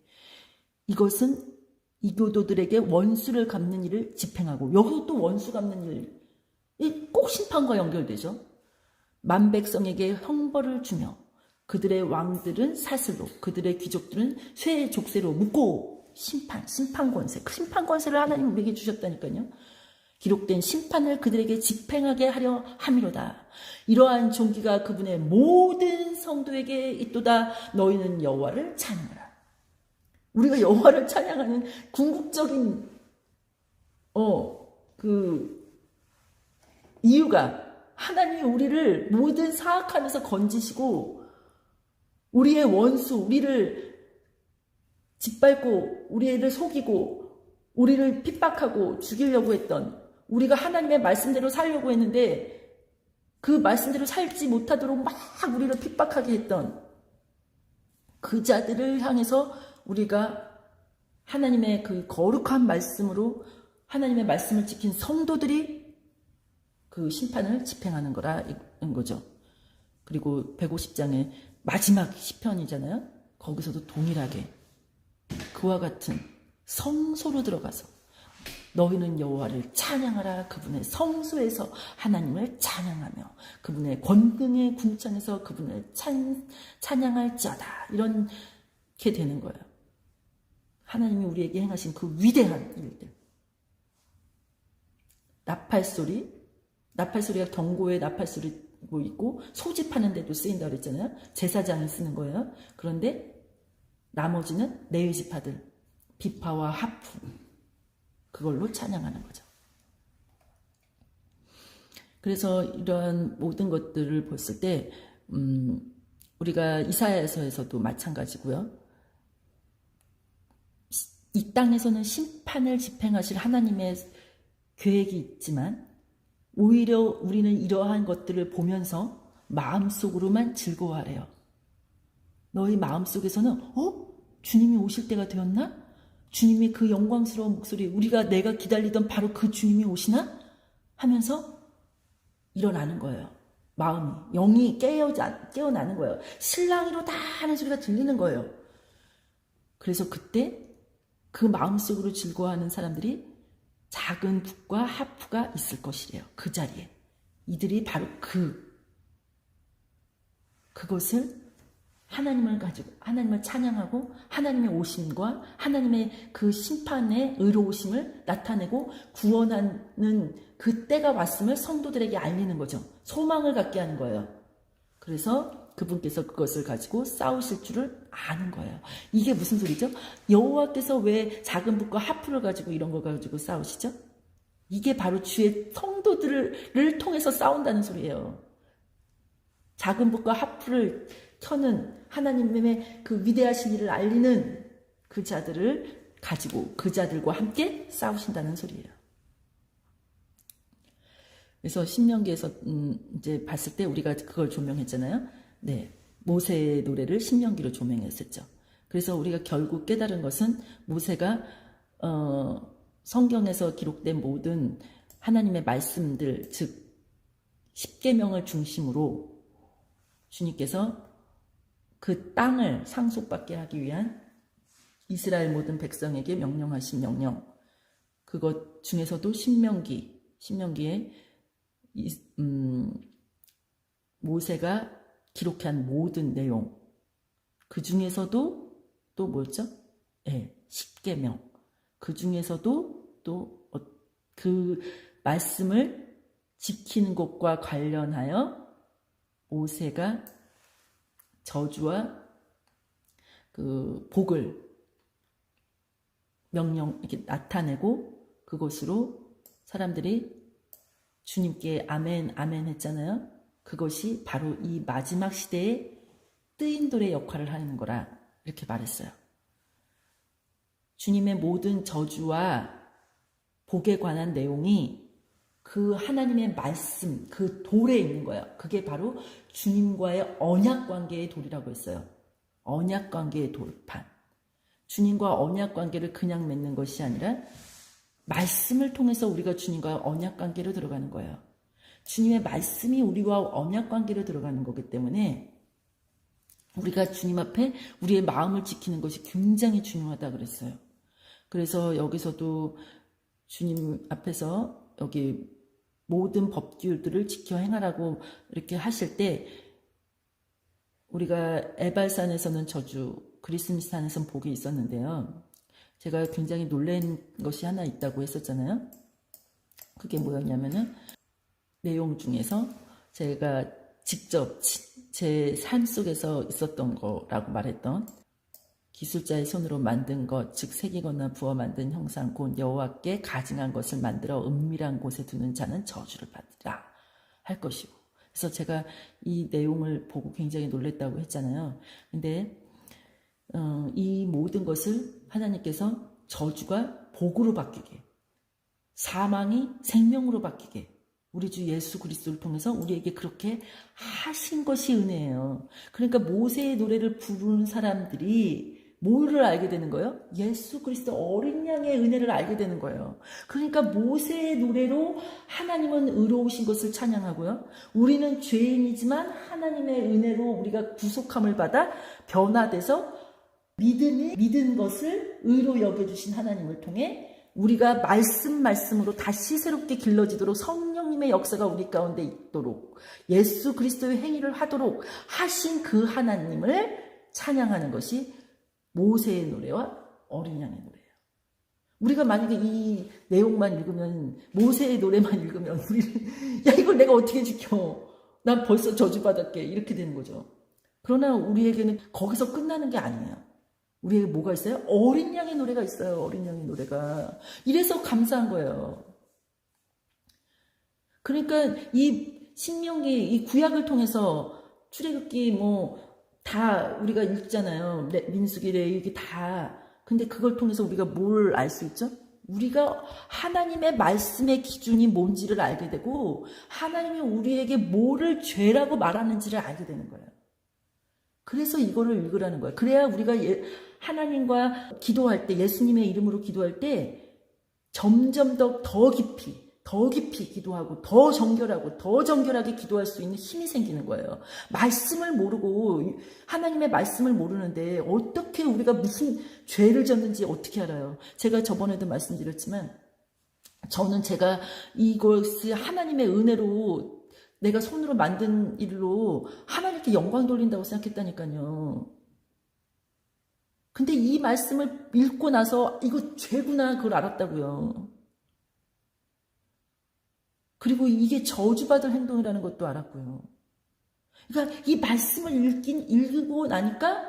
이것은 이교도들에게 원수를 갚는 일을 집행하고 여기도 또 원수 갚는 일, 꼭 심판과 연결되죠. 만백성에게 형벌을 주며 그들의 왕들은 사슬로, 그들의 귀족들은 쇠의 족쇄로 묶고 심판 권세, 그 심판 권세를 하나님 우리에게 주셨다니까요. 기록된 심판을 그들에게 집행하게 하려 함이로다. 이러한 종기가 그분의 모든 성도에게 있도다. 너희는 여호와를 찬양하라. 우리가 여호와를 찬양하는 궁극적인 이유가 하나님이 우리를 모든 사악함에서 건지시고 우리의 원수, 우리를 짓밟고 우리를 속이고 우리를 핍박하고 죽이려고 했던 우리가 하나님의 말씀대로 살려고 했는데 그 말씀대로 살지 못하도록 막 우리를 핍박하게 했던 그 자들을 향해서 우리가 하나님의 그 거룩한 말씀으로 하나님의 말씀을 지킨 성도들이 그 심판을 집행하는 거라는 거죠. 그리고 150장의 마지막 시편이잖아요. 거기서도 동일하게 그와 같은 성소로 들어가서 너희는 여호와를 찬양하라. 그분의 성소에서 하나님을 찬양하며 그분의 권능의 궁창에서 그분을 찬양할지어다. 이렇게 되는 거예요. 하나님이 우리에게 행하신 그 위대한 일들. 나팔소리가 경고의 나팔소리 있고 소집하는 데도 쓰인다고 그랬잖아요. 제사장이 쓰는 거예요. 그런데 나머지는 레위지파들 비파와 하프 그걸로 찬양하는 거죠. 그래서 이런 모든 것들을 봤을 때 우리가 이사야서에서도 마찬가지고요. 이 땅에서는 심판을 집행하실 하나님의 계획이 있지만 오히려 우리는 이러한 것들을 보면서 마음속으로만 즐거워하래요. 너희 마음속에서는 주님이 오실 때가 되었나? 주님의 그 영광스러운 목소리, 내가 기다리던 바로 그 주님이 오시나? 하면서 일어나는 거예요. 마음이, 영이 깨어나는 거예요. 실랑이로다 하는 소리가 들리는 거예요. 그래서 그때 그 마음속으로 즐거워하는 사람들이 작은 북과 하프가 있을 것이래요. 그 자리에. 이들이 바로 그 그것을 하나님을 가지고 하나님을 찬양하고 하나님의 오심과 하나님의 그 심판의 의로우심을 나타내고 구원하는 그 때가 왔음을 성도들에게 알리는 거죠. 소망을 갖게 하는 거예요. 그래서 그분께서 그것을 가지고 싸우실 줄을 아는 거예요. 이게 무슨 소리죠? 여호와께서 왜 작은 북과 하프를 가지고 이런 걸 가지고 싸우시죠? 이게 바로 주의 성도들을 통해서 싸운다는 소리예요. 작은 북과 하프를 켜는 하나님의 그 위대하신 일을 알리는 그 자들을 가지고 그 자들과 함께 싸우신다는 소리예요. 그래서 신명기에서 이제 봤을 때 우리가 그걸 조명했잖아요. 네, 모세의 노래를 신명기로 조명했었죠. 그래서 우리가 결국 깨달은 것은 모세가 성경에서 기록된 모든 하나님의 말씀들, 즉 십계명을 중심으로 주님께서 그 땅을 상속받게 하기 위한 이스라엘 모든 백성에게 명령하신 명령, 그것 중에서도 신명기에 모세가 기록한 모든 내용, 그 중에서도 또 뭐였죠? 네, 십계명. 그 중에서도 또 그 말씀을 지키는 것과 관련하여 모세가 저주와 그 복을 이렇게 나타내고 그것으로 사람들이 주님께 아멘 아멘 했잖아요. 그것이 바로 이 마지막 시대의 뜨인 돌의 역할을 하는 거라 이렇게 말했어요. 주님의 모든 저주와 복에 관한 내용이 그 하나님의 말씀, 그 돌에 있는 거예요. 그게 바로 주님과의 언약 관계의 돌이라고 했어요. 언약 관계의 돌판. 주님과 언약 관계를 그냥 맺는 것이 아니라 말씀을 통해서 우리가 주님과 언약 관계로 들어가는 거예요. 주님의 말씀이 우리와 언약 관계로 들어가는 거기 때문에 우리가 주님 앞에 우리의 마음을 지키는 것이 굉장히 중요하다 그랬어요. 그래서 여기서도 주님 앞에서 여기 모든 법규들을 지켜 행하라고 이렇게 하실 때 우리가 에발산에서는 저주, 그리스미산에서는 복이 있었는데요. 제가 굉장히 놀란 것이 하나 있다고 했었잖아요. 그게 뭐였냐면은 내용 중에서 제가 직접 제 삶 속에서 있었던 거라고 말했던 기술자의 손으로 만든 것, 즉 새기거나 부어 만든 형상 곧 여호와께 가증한 것을 만들어 은밀한 곳에 두는 자는 저주를 받으라 할 것이고, 그래서 제가 이 내용을 보고 굉장히 놀랐다고 했잖아요. 근데 이 모든 것을 하나님께서 저주가 복으로 바뀌게, 사망이 생명으로 바뀌게 우리 주 예수 그리스도를 통해서 우리에게 그렇게 하신 것이 은혜예요. 그러니까 모세의 노래를 부르는 사람들이 뭐를 알게 되는 거예요? 예수 그리스도 어린 양의 은혜를 알게 되는 거예요. 그러니까 모세의 노래로 하나님은 의로우신 것을 찬양하고요. 우리는 죄인이지만 하나님의 은혜로 우리가 구속함을 받아 변화돼서 믿은 것을 의로 여겨주신 하나님을 통해 우리가 말씀으로 다시 새롭게 길러지도록 성령님의 역사가 우리 가운데 있도록 예수 그리스도의 행위를 하도록 하신 그 하나님을 찬양하는 것이 모세의 노래와 어린 양의 노래예요. 우리가 만약에 이 내용만 읽으면, 모세의 노래만 읽으면 우리는 야 이걸 내가 어떻게 지켜, 난 벌써 저주받았게 이렇게 되는 거죠. 그러나 우리에게는 거기서 끝나는 게 아니에요. 우리에게 뭐가 있어요? 어린 양의 노래가 있어요. 어린 양의 노래가. 이래서 감사한 거예요. 그러니까 이 신명기, 이 구약을 통해서 출애굽기 다 우리가 읽잖아요. 민수기, 레위기 다. 근데 그걸 통해서 우리가 뭘 알 수 있죠? 우리가 하나님의 말씀의 기준이 뭔지를 알게 되고 하나님이 우리에게 뭐를 죄라고 말하는지를 알게 되는 거예요. 그래서 이거를 읽으라는 거예요. 그래야 우리가 하나님과 기도할 때, 예수님의 이름으로 기도할 때 점점 더 깊이 기도하고 더 정결하게 기도할 수 있는 힘이 생기는 거예요. 말씀을 모르고, 하나님의 말씀을 모르는데 어떻게 우리가 무슨 죄를 졌는지 어떻게 알아요? 제가 저번에도 말씀드렸지만 저는 제가 이것이 하나님의 은혜로 내가 손으로 만든 일로 하나님께 영광 돌린다고 생각했다니까요. 근데 이 말씀을 읽고 나서 이거 죄구나 그걸 알았다고요. 그리고 이게 저주받을 행동이라는 것도 알았고요. 그러니까 이 말씀을 읽고 나니까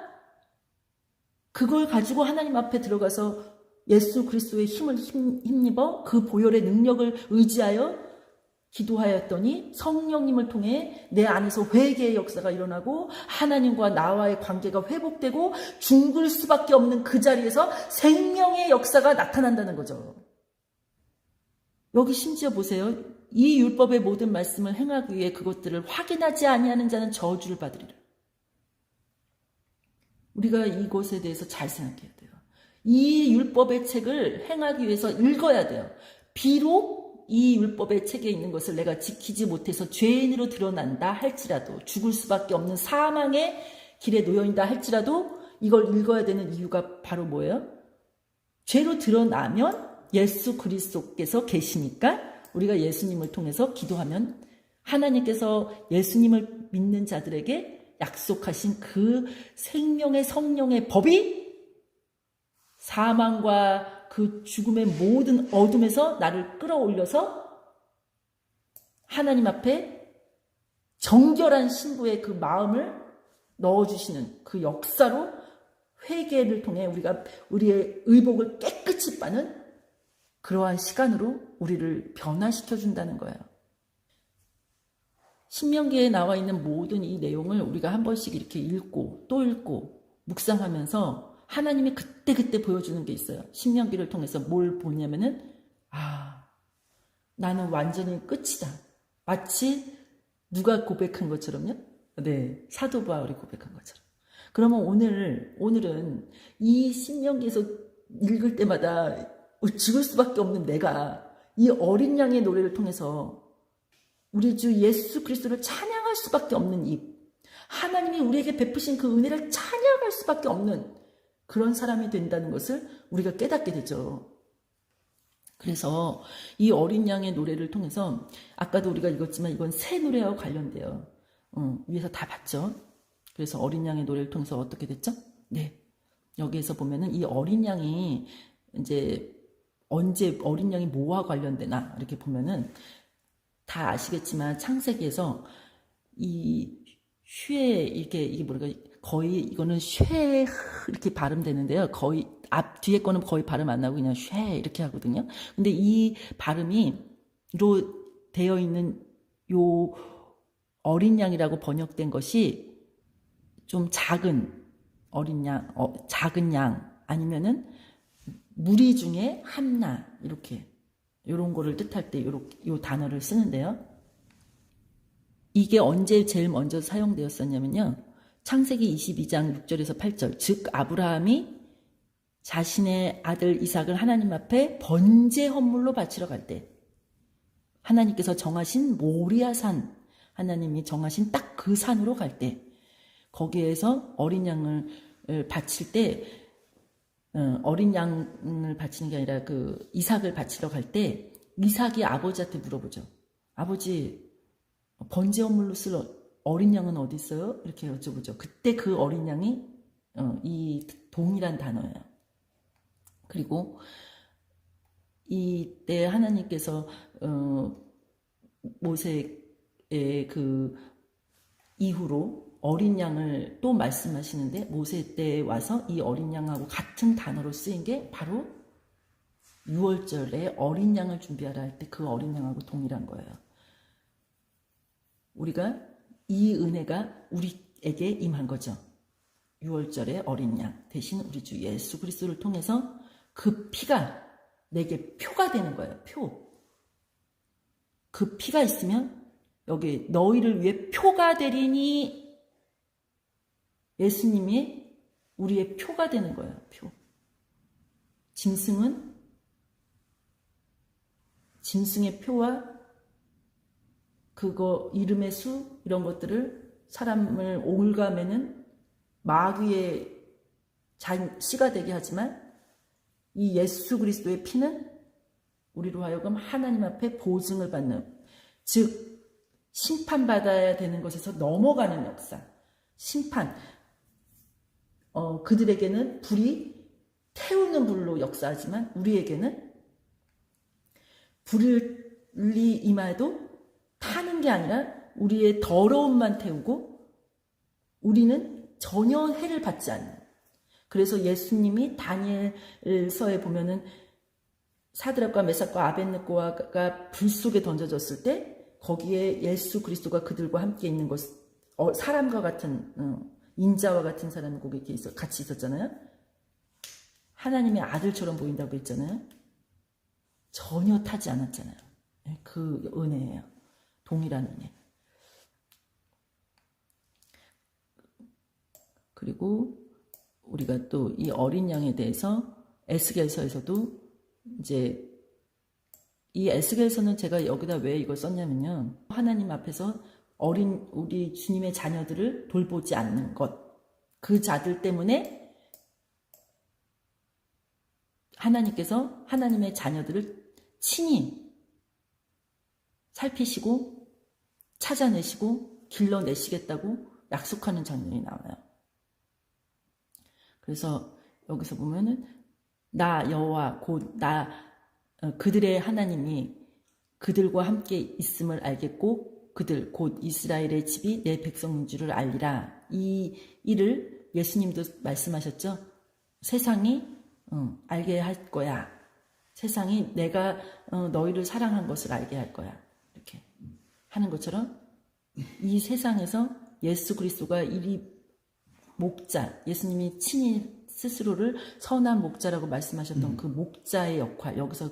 그걸 가지고 하나님 앞에 들어가서 예수 그리스도의 힘을 힘입어 그 보혈의 능력을 의지하여 기도하였더니 성령님을 통해 내 안에서 회개의 역사가 일어나고 하나님과 나와의 관계가 회복되고 죽을 수밖에 없는 그 자리에서 생명의 역사가 나타난다는 거죠. 여기 심지어 보세요. 이 율법의 모든 말씀을 행하기 위해 그것들을 확인하지 아니하는 자는 저주를 받으리라. 우리가 이것에 대해서 잘 생각해야 돼요. 이 율법의 책을 행하기 위해서 읽어야 돼요. 비록 이 율법의 책에 있는 것을 내가 지키지 못해서 죄인으로 드러난다 할지라도, 죽을 수밖에 없는 사망의 길에 놓여있다 할지라도 이걸 읽어야 되는 이유가 바로 뭐예요? 죄로 드러나면 예수 그리스도께서 계시니까 우리가 예수님을 통해서 기도하면 하나님께서 예수님을 믿는 자들에게 약속하신 그 생명의 성령의 법이 사망과 그 죽음의 모든 어둠에서 나를 끌어올려서 하나님 앞에 정결한 신부의 그 마음을 넣어주시는 그 역사로 회개를 통해 우리가 우리의 의복을 깨끗이 빠는 그러한 시간으로 우리를 변화시켜 준다는 거예요. 신명기에 나와 있는 모든 이 내용을 우리가 한 번씩 이렇게 읽고 또 읽고 묵상하면서 하나님이 그때그때 보여주는 게 있어요. 신명기를 통해서 뭘 보냐면은 나는 완전히 끝이다. 마치 누가 고백한 것처럼요. 네, 사도 바울이 고백한 것처럼. 그러면 오늘은 이 신명기에서 읽을 때마다 죽을 수밖에 없는 내가 이 어린 양의 노래를 통해서 우리 주 예수 그리스도를 찬양할 수밖에 없는 입, 하나님이 우리에게 베푸신 그 은혜를 찬양할 수밖에 없는 그런 사람이 된다는 것을 우리가 깨닫게 되죠. 그래서 이 어린 양의 노래를 통해서 아까도 우리가 읽었지만 이건 새 노래와 관련돼요. 위에서 다 봤죠. 그래서 어린 양의 노래를 통해서 어떻게 됐죠? 네, 여기에서 보면은 이 어린 양이 이제 언제 어린 양이 뭐와 관련되나 이렇게 보면은 다 아시겠지만 창세기에서 이 쉐 이게 뭐랄까 거의 이거는 쉐 이렇게 발음되는데요. 거의 뒤에 거는 거의 발음 안 나고 그냥 쉐 이렇게 하거든요. 근데 이 발음이 로 되어 있는 요 어린 양이라고 번역된 것이 좀 작은 어린 양, 작은 양 아니면은 무리 중에 한나 이렇게 요런 거를 뜻할 때 요 단어를 쓰는데요. 이게 언제 제일 먼저 사용되었었냐면요. 창세기 22장 6절에서 8절. 즉 아브라함이 자신의 아들 이삭을 하나님 앞에 번제 헌물로 바치러 갈 때 하나님께서 정하신 모리아산, 하나님이 정하신 딱 그 산으로 갈 때 거기에서 어린 양을 바칠 때 어린 양을 바치는 게 아니라 그 이삭을 바치러 갈 때 이삭이 아버지한테 물어보죠. 아버지, 번제 헌물로 쓸 어린 양은 어디 있어요? 이렇게 여쭤보죠. 그때 그 어린 양이 이 동이란 단어예요. 그리고 이때 하나님께서 모세의 그 이후로 어린 양을 또 말씀하시는데 모세 때 와서 이 어린 양하고 같은 단어로 쓰인 게 바로 6월절에 어린 양을 준비하라 할 때 그 어린 양하고 동일한 거예요. 우리가 이 은혜가 우리에게 임한 거죠. 6월절의 어린 양 대신 우리 주 예수 그리스도를 통해서 그 피가 내게 표가 되는 거예요. 표. 그 피가 있으면 여기 너희를 위해 표가 되리니 예수님이 우리의 표가 되는 거예요. 표. 짐승의 표와 그거 이름의 수 이런 것들을 사람을 올가매는 마귀의 씨가 되게 하지만 이 예수 그리스도의 피는 우리로 하여금 하나님 앞에 보증을 받는, 즉 심판받아야 되는 것에서 넘어가는 역사. 심판. 그들에게는 불이 태우는 불로 역사하지만 우리에게는 불이 임해도 타는 게 아니라 우리의 더러움만 태우고 우리는 전혀 해를 받지 않는. 그래서 예수님이 다니엘서에 보면은 사드락과 메삭과 아벳느고가 불 속에 던져졌을 때 거기에 예수 그리스도가 그들과 함께 있는 것, 사람과 같은 인자와 같은 사람이 거기 같이 있었잖아요. 하나님의 아들처럼 보인다고 했잖아요. 전혀 타지 않았잖아요. 그 은혜예요. 동일한 은혜. 그리고 우리가 또 이 어린 양에 대해서 에스겔서에서도 이제 이 에스겔서는 제가 여기다 왜 이걸 썼냐면요. 하나님 앞에서 우리 주님의 자녀들을 돌보지 않는 것. 그 자들 때문에 하나님께서 하나님의 자녀들을 친히 살피시고 찾아내시고 길러내시겠다고 약속하는 장면이 나와요. 그래서 여기서 보면은 나 여호와 곧 그들의 하나님이 그들과 함께 있음을 알겠고 그들 곧 이스라엘의 집이 내 백성인 줄을 알리라. 이 일을 예수님도 말씀하셨죠. 세상이 알게 할 거야. 세상이 내가 너희를 사랑한 것을 알게 할 거야. 이렇게 하는 것처럼 이 세상에서 예수 그리스도가 목자, 예수님이 친히 스스로를 선한 목자라고 말씀하셨던 그 목자의 역할, 여기서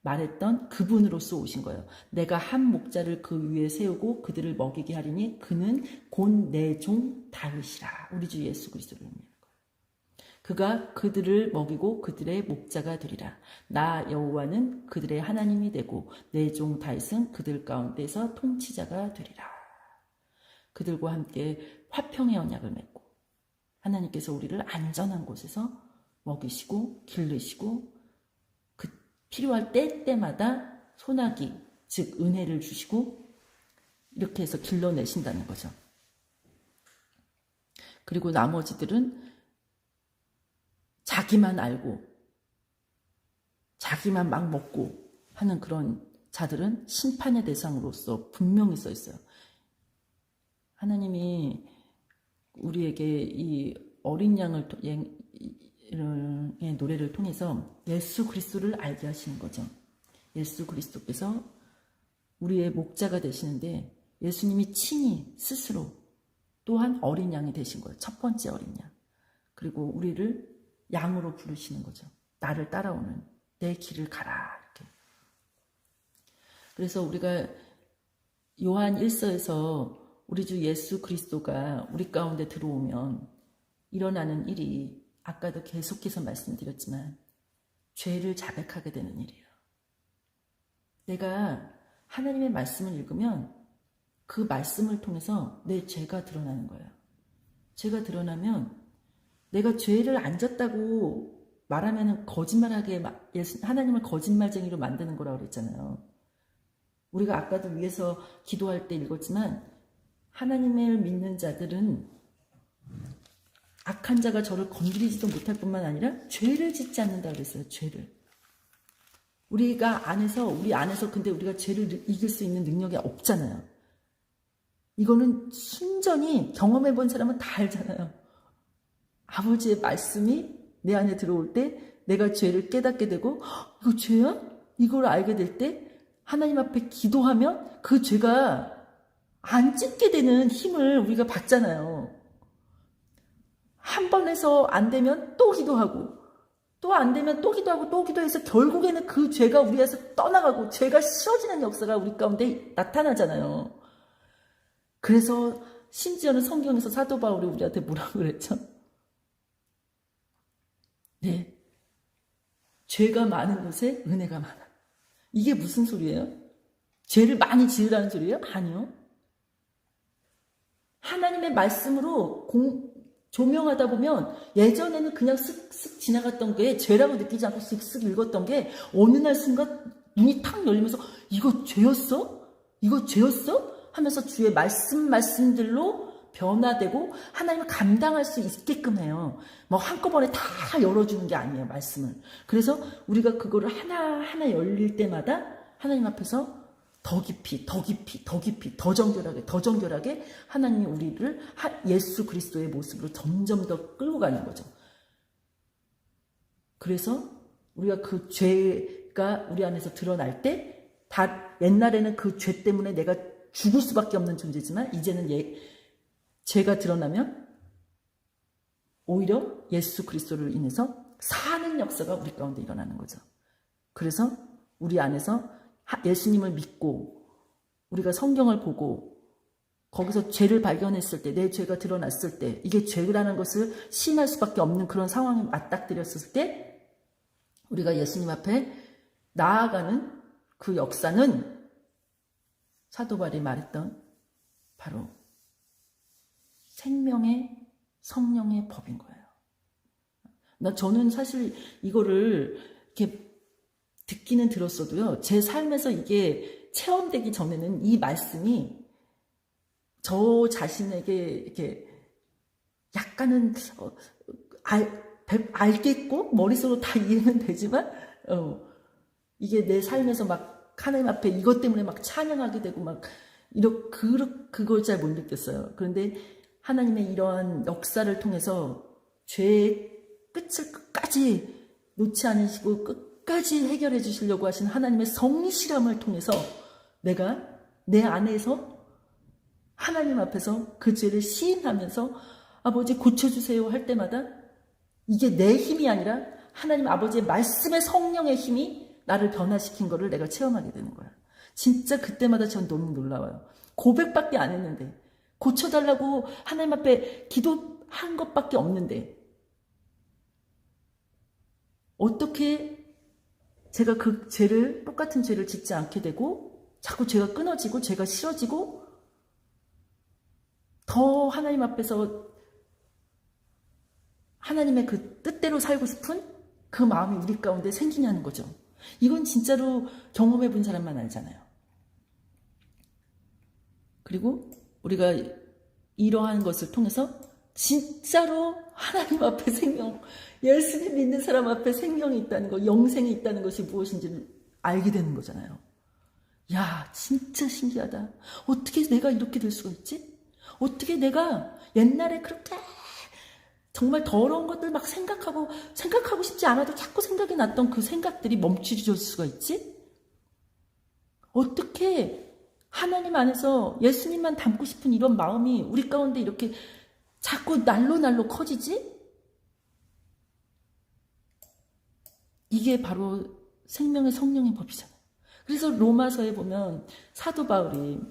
말했던 그분으로서 오신 거예요. 내가 한 목자를 그 위에 세우고 그들을 먹이게 하리니 그는 곧 내 종 다윗이라. 우리 주 예수 그리스도를 의미하는 거예요. 그가 그들을 먹이고 그들의 목자가 되리라. 나 여호와는 그들의 하나님이 되고 내 종 다윗은 그들 가운데서 통치자가 되리라. 그들과 함께 화평의 언약을 맺고 하나님께서 우리를 안전한 곳에서 먹이시고 기르시고 그 필요할 때마다 소나기 즉 은혜를 주시고 이렇게 해서 길러내신다는 거죠. 그리고 나머지들은 자기만 알고 자기만 막 먹고 하는 그런 자들은 심판의 대상으로서 분명히 써 있어요. 하나님이 우리에게 이 어린 양의 노래를 통해서 예수 그리스도를 알게 하시는 거죠. 예수 그리스도께서 우리의 목자가 되시는데 예수님이 친히 스스로 또한 어린 양이 되신 거예요. 첫 번째 어린 양. 그리고 우리를 양으로 부르시는 거죠. 나를 따라오는 내 길을 가라. 이렇게. 그래서 우리가 요한 1서에서 우리 주 예수 그리스도가 우리 가운데 들어오면 일어나는 일이 아까도 계속해서 말씀드렸지만 죄를 자백하게 되는 일이에요. 내가 하나님의 말씀을 읽으면 그 말씀을 통해서 내 죄가 드러나는 거예요. 죄가 드러나면 내가 죄를 안 졌다고 말하면 거짓말하게 하나님을 거짓말쟁이로 만드는 거라고 그랬잖아요. 우리가 아까도 위에서 기도할 때 읽었지만 하나님을 믿는 자들은 악한 자가 저를 건드리지도 못할 뿐만 아니라 죄를 짓지 않는다 그랬어요. 죄를. 우리 안에서 근데 우리가 죄를 이길 수 있는 능력이 없잖아요. 이거는 순전히 경험해 본 사람은 다 알잖아요. 아버지의 말씀이 내 안에 들어올 때 내가 죄를 깨닫게 되고 이거 죄야? 이걸 알게 될 때 하나님 앞에 기도하면 그 죄가 안 찢게 되는 힘을 우리가 받잖아요. 한 번 해서 안 되면 또 기도하고 또 안 되면 또 기도하고 또 기도해서 결국에는 그 죄가 우리에서 떠나가고 죄가 싫어지는 역사가 우리 가운데 나타나잖아요. 그래서 심지어는 성경에서 사도 바울이 우리한테 뭐라고 그랬죠? 네, 죄가 많은 곳에 은혜가 많아. 이게 무슨 소리예요? 죄를 많이 지으라는 소리예요? 아니요. 하나님의 말씀으로 조명하다 보면 예전에는 그냥 쓱쓱 지나갔던 게 죄라고 느끼지 않고 쓱쓱 읽었던 게 어느 날 순간 눈이 탁 열리면서 이거 죄였어? 이거 죄였어? 하면서 주의 말씀들로 변화되고 하나님을 감당할 수 있게끔 해요. 뭐 한꺼번에 다 열어주는 게 아니에요, 말씀을. 그래서 우리가 그거를 하나하나 열릴 때마다 하나님 앞에서 더 깊이, 더 깊이, 더 깊이, 더 정결하게, 더 정결하게 하나님이 우리를 예수 그리스도의 모습으로 점점 더 끌고 가는 거죠. 그래서 우리가 그 죄가 우리 안에서 드러날 때 옛날에는 그 죄 때문에 내가 죽을 수밖에 없는 존재지만 이제는 죄가 드러나면 오히려 예수 그리스도를 인해서 사는 역사가 우리 가운데 일어나는 거죠. 그래서 우리 안에서 예수님을 믿고 우리가 성경을 보고 거기서 죄를 발견했을 때, 내 죄가 드러났을 때, 이게 죄라는 것을 시인할 수밖에 없는 그런 상황에 맞닥뜨렸을 때 우리가 예수님 앞에 나아가는 그 역사는 사도 바울이 말했던 바로 생명의 성령의 법인 거예요. 저는 사실 이거를 이렇게 듣기는 들었어도요, 제 삶에서 이게 체험되기 전에는 이 말씀이 저 자신에게 이렇게 약간은 알겠고 머릿속으로 다 이해는 되지만 이게 내 삶에서 막 하나님 앞에 이것 때문에 막 찬양하게 되고 막 그걸 잘 못 느꼈어요. 그런데 하나님의 이러한 역사를 통해서 죄의 끝을 끝까지 놓지 않으시고 끝까지 해결해 주시려고 하신 하나님의 성실함을 통해서 내가 내 안에서 하나님 앞에서 그 죄를 시인하면서 아버지 고쳐주세요 할 때마다 이게 내 힘이 아니라 하나님 아버지의 말씀의 성령의 힘이 나를 변화시킨 거를 내가 체험하게 되는 거야. 진짜 그때마다 전 너무 놀라워요. 고백밖에 안 했는데, 고쳐달라고 하나님 앞에 기도한 것밖에 없는데 어떻게 제가 그 똑같은 죄를 짓지 않게 되고 자꾸 죄가 끊어지고 죄가 싫어지고 더 하나님 앞에서 하나님의 그 뜻대로 살고 싶은 그 마음이 우리 가운데 생기냐는 거죠. 이건 진짜로 경험해 본 사람만 알잖아요. 그리고 우리가 이러한 것을 통해서 진짜로 하나님 앞에 생명, 예수님 믿는 사람 앞에 생명이 있다는 거, 영생이 있다는 것이 무엇인지를 알게 되는 거잖아요. 야, 진짜 신기하다. 어떻게 내가 이렇게 될 수가 있지? 어떻게 내가 옛날에 그렇게 정말 더러운 것들 막 생각하고 싶지 않아도 자꾸 생각이 났던 그 생각들이 멈추어질 수가 있지? 어떻게 하나님 안에서 예수님만 닮고 싶은 이런 마음이 우리 가운데 이렇게 자꾸 날로 커지지? 이게 바로 생명의 성령의 법이잖아요. 그래서 로마서에 보면 사도 바울이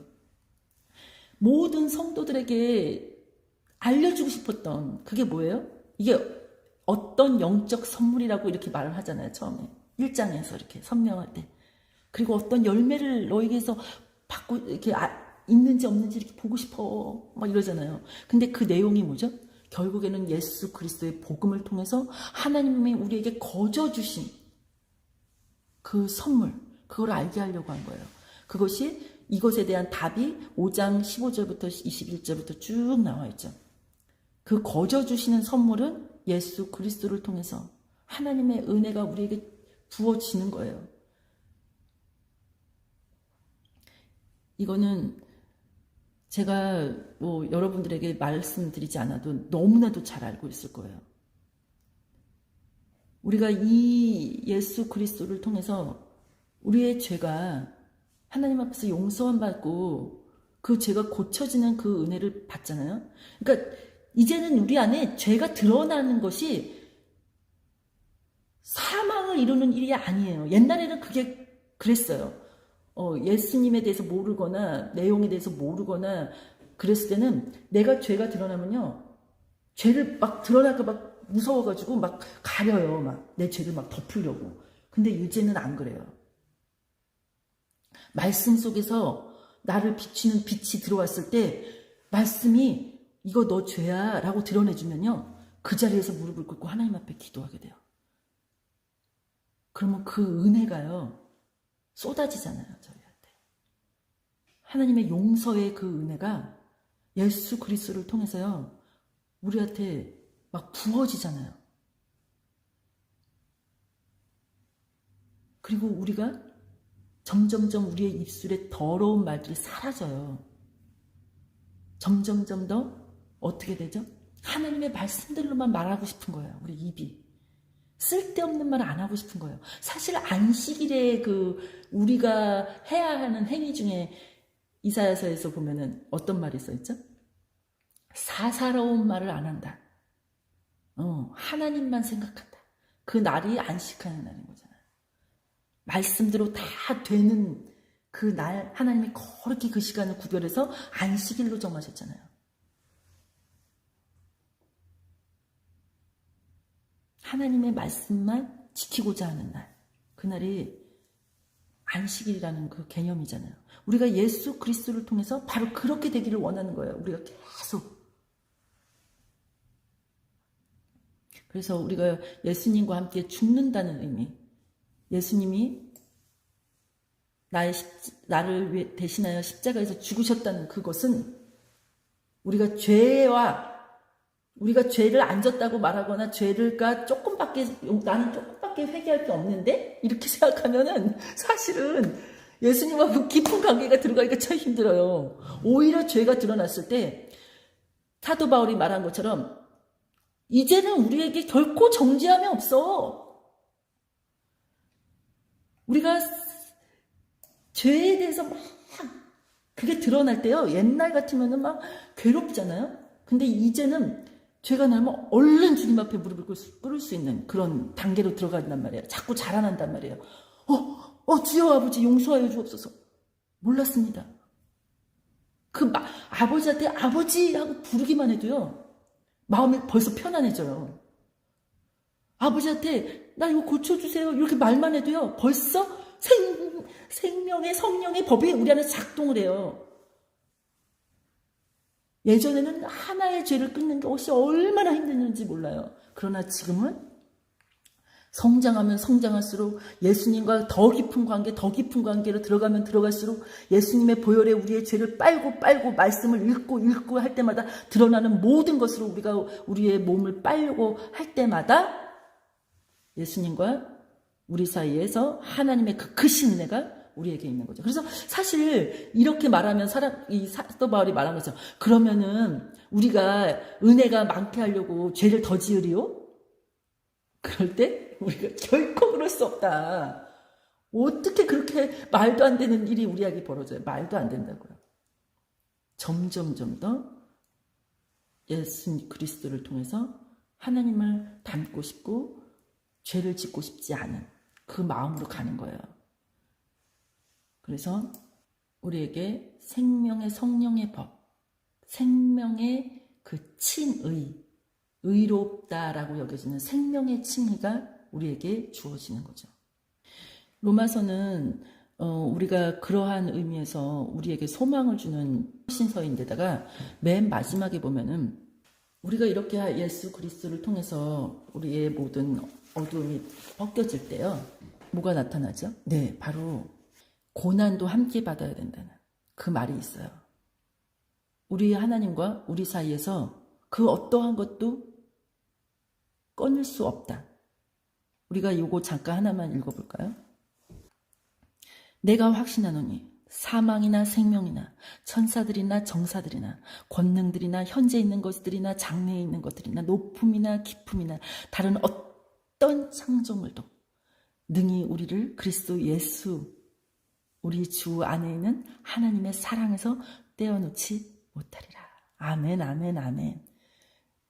모든 성도들에게 알려주고 싶었던 그게 뭐예요? 이게 어떤 영적 선물이라고 이렇게 말을 하잖아요. 처음에 1장에서 이렇게 선명할 때. 그리고 어떤 열매를 너에게서 받고 이렇게 있는지 없는지 이렇게 보고 싶어 막 이러잖아요. 근데 그 내용이 뭐죠? 결국에는 예수 그리스도의 복음을 통해서 하나님이 우리에게 거저 주신 그 선물, 그걸 알게 하려고 한 거예요. 그것이 이것에 대한 답이 5장 15절부터 21절부터 쭉 나와 있죠. 그 거저 주시는 선물은 예수 그리스도를 통해서 하나님의 은혜가 우리에게 부어지는 거예요. 이거는 제가 뭐 여러분들에게 말씀드리지 않아도 너무나도 잘 알고 있을 거예요. 우리가 이 예수 그리스도를 통해서 우리의 죄가 하나님 앞에서 용서함 받고 그 죄가 고쳐지는 그 은혜를 받잖아요. 그러니까 이제는 우리 안에 죄가 드러나는 것이 사망을 이루는 일이 아니에요. 옛날에는 그게 그랬어요. 예수님에 대해서 모르거나 내용에 대해서 모르거나 그랬을 때는 내가 죄가 드러나면요, 죄를 막 드러날까 막 무서워가지고 막 가려요. 막 내 죄를 막 덮으려고. 근데 이제는 안 그래요. 말씀 속에서 나를 비추는 빛이 들어왔을 때 말씀이 이거 너 죄야 라고 드러내주면요, 그 자리에서 무릎을 꿇고 하나님 앞에 기도하게 돼요. 그러면 그 은혜가요 쏟아지잖아요, 저희한테. 하나님의 용서의 그 은혜가 예수 그리스도를 통해서요, 우리한테 막 부어지잖아요. 그리고 우리가 점점점 우리의 입술에 더러운 말들이 사라져요. 점점점 더 어떻게 되죠? 하나님의 말씀들로만 말하고 싶은 거예요. 우리 입이. 쓸데없는 말 안 하고 싶은 거예요. 사실 안식일에 우리가 해야 하는 행위 중에 이사야서에서 보면은 어떤 말이 써있죠? 사사로운 말을 안 한다. 하나님만 생각한다. 그 날이 안식하는 날인 거잖아요. 말씀대로 다 되는 그 날, 하나님이 그렇게 그 시간을 구별해서 안식일로 정하셨잖아요. 하나님의 말씀만 지키고자 하는 날, 그날이 안식일이라는 그 개념이잖아요. 우리가 예수 그리스도를 통해서 바로 그렇게 되기를 원하는 거예요. 우리가 계속. 그래서 우리가 예수님과 함께 죽는다는 의미, 예수님이 나를 대신하여 십자가에서 죽으셨다는 그것은 우리가 죄를 안 졌다고 말하거나 나는 조금밖에 회개할 게 없는데 이렇게 생각하면은 사실은 예수님하고 깊은 관계가 들어가기가 참 힘들어요. 오히려 죄가 드러났을 때 사도 바울이 말한 것처럼 이제는 우리에게 결코 정죄함이 없어. 우리가 죄에 대해서 막 그게 드러날 때요, 옛날 같으면은 막 괴롭잖아요. 근데 이제는 죄가 나면 얼른 주님 앞에 무릎을 꿇을 수 있는 그런 단계로 들어간단 말이에요. 자꾸 자라난단 말이에요. 주여 아버지 용서하여 주옵소서. 몰랐습니다. 아버지한테 아버지 하고 부르기만 해도요, 마음이 벌써 편안해져요. 아버지한테 나 이거 고쳐주세요 이렇게 말만 해도요, 벌써 생명의 성령의 법이 우리 안에 작동을 해요. 예전에는 하나의 죄를 끊는 것이 얼마나 힘들는지 몰라요. 그러나 지금은 성장하면 성장할수록 예수님과 더 깊은 관계로 들어가면 들어갈수록 예수님의 보혈에 우리의 죄를 빨고 말씀을 읽고 할 때마다 드러나는 모든 것으로 우리가 우리의 몸을 빨고 할 때마다 예수님과 우리 사이에서 하나님의 그 크신 은혜가 우리에게 있는 거죠. 그래서 사실 이렇게 말하면 이 사도 바울이 말한 거죠. 그러면은 우리가 은혜가 많게 하려고 죄를 더 지으리요? 그럴 때 우리가 결코 그럴 수 없다. 어떻게 그렇게 말도 안 되는 일이 우리에게 벌어져요? 말도 안 된다고요. 점점점 더 예수 그리스도를 통해서 하나님을 닮고 싶고 죄를 짓고 싶지 않은 그 마음으로 가는 거예요. 그래서 우리에게 생명의 성령의 법, 생명의 그 칭의, 의롭다라고 여겨지는 생명의 칭의가 우리에게 주어지는 거죠. 로마서는 우리가 그러한 의미에서 우리에게 소망을 주는 신서인데다가 맨 마지막에 보면은 우리가 이렇게 예수 그리스도를 통해서 우리의 모든 어두움이 벗겨질 때요, 뭐가 나타나죠? 네, 바로 고난도 함께 받아야 된다는 그 말이 있어요. 우리 하나님과 우리 사이에서 그 어떠한 것도 꺼낼 수 없다. 우리가 이거 잠깐 하나만 읽어볼까요? 내가 확신하노니 사망이나 생명이나 천사들이나 정사들이나 권능들이나 현재 있는 것들이나 장래에 있는 것들이나 높음이나 깊음이나 다른 어떤 창조물도 능히 우리를 그리스도 예수 우리 주 안에 있는 하나님의 사랑에서 떼어놓지 못하리라. 아멘, 아멘, 아멘.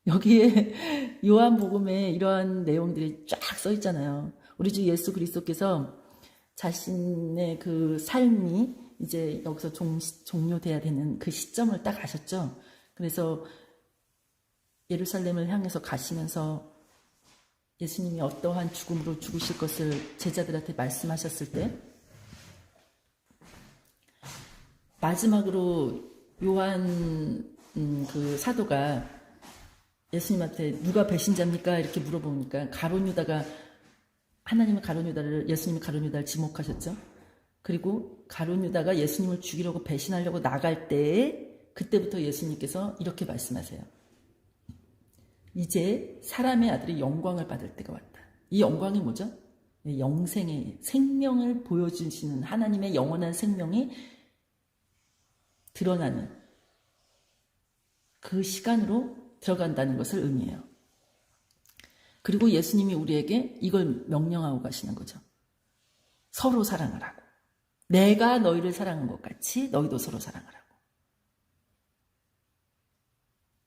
여기에 요한복음에 이러한 내용들이 쫙 써 있잖아요. 우리 주 예수 그리스도께서 자신의 그 삶이 이제 여기서 종료돼야 되는 그 시점을 딱 아셨죠. 그래서 예루살렘을 향해서 가시면서 예수님이 어떠한 죽음으로 죽으실 것을 제자들한테 말씀하셨을 때 마지막으로 요한 그 사도가 예수님한테 누가 배신자입니까? 이렇게 물어보니까 가룟 유다가 예수님이 가룟 유다를 지목하셨죠. 그리고 가룟 유다가 예수님을 죽이려고 배신하려고 나갈 때에 그때부터 예수님께서 이렇게 말씀하세요. 이제 사람의 아들이 영광을 받을 때가 왔다. 이 영광이 뭐죠? 영생의 생명을 보여주시는 하나님의 영원한 생명이 드러나는 그 시간으로 들어간다는 것을 의미해요. 그리고 예수님이 우리에게 이걸 명령하고 가시는 거죠. 서로 사랑을 하고 내가 너희를 사랑한 것 같이 너희도 서로 사랑을 하고.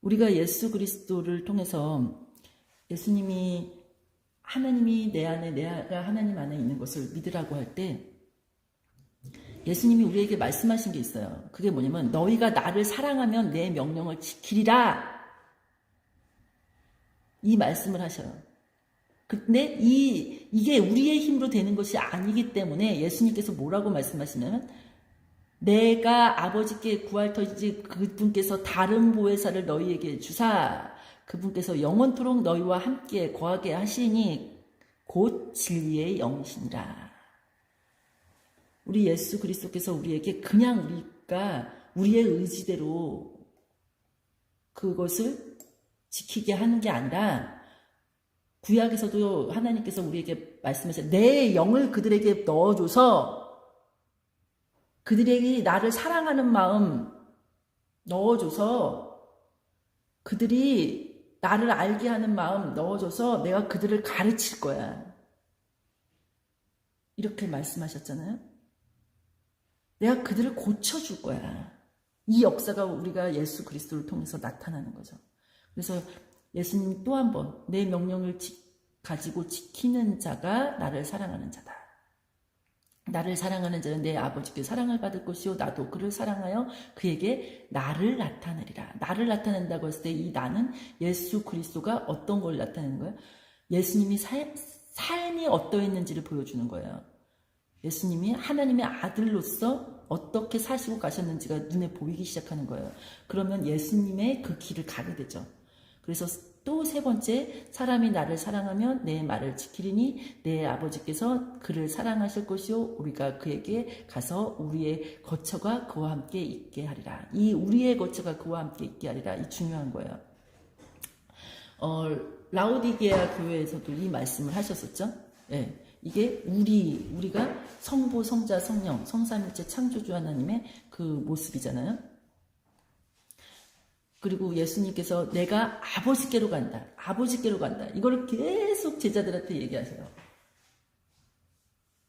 우리가 예수 그리스도를 통해서 예수님이 하나님이 내 안에 내가 하나님 안에 있는 것을 믿으라고 할 때 예수님이 우리에게 말씀하신 게 있어요. 그게 뭐냐면 너희가 나를 사랑하면 내 명령을 지키리라. 이 말씀을 하셔요. 근데 이게 우리의 힘으로 되는 것이 아니기 때문에 예수님께서 뭐라고 말씀하시냐면 내가 아버지께 구할 터이지 그분께서 다른 보혜사를 너희에게 주사 그분께서 영원토록 너희와 함께 거하게 하시니 곧 진리의 영이시니라. 우리 예수 그리스도께서 우리에게 그냥 우리가 우리의 의지대로 그것을 지키게 하는 게 아니라 구약에서도 하나님께서 우리에게 말씀하셨어요. 내 영을 그들에게 넣어줘서 그들에게 나를 사랑하는 마음 넣어줘서 그들이 나를 알게 하는 마음 넣어줘서 내가 그들을 가르칠 거야. 이렇게 말씀하셨잖아요. 내가 그들을 고쳐줄 거야. 이 역사가 우리가 예수 그리스도를 통해서 나타나는 거죠. 그래서 예수님 또 한 번 내 명령을 가지고 지키는 자가 나를 사랑하는 자다. 나를 사랑하는 자는 내 아버지께 사랑을 받을 것이요 나도 그를 사랑하여 그에게 나를 나타내리라. 나를 나타낸다고 했을 때 이 나는 예수 그리스도가 어떤 걸 나타내는 거예요? 예수님이 삶이 어떠했는지를 보여주는 거예요. 예수님이 하나님의 아들로서 어떻게 사시고 가셨는지가 눈에 보이기 시작하는 거예요. 그러면 예수님의 그 길을 가게 되죠. 그래서 또 세 번째, 사람이 나를 사랑하면 내 말을 지키리니 내 아버지께서 그를 사랑하실 것이요 우리가 그에게 가서 우리의 거처가 그와 함께 있게 하리라. 이 우리의 거처가 그와 함께 있게 하리라. 이 중요한 거예요. 라오디게아 교회에서도 이 말씀을 하셨었죠. 예. 이게 우리가 성부, 성자, 성령, 성삼일체 창조주 하나님의 그 모습이잖아요. 그리고 예수님께서 내가 아버지께로 간다. 아버지께로 간다. 이거를 계속 제자들한테 얘기하세요.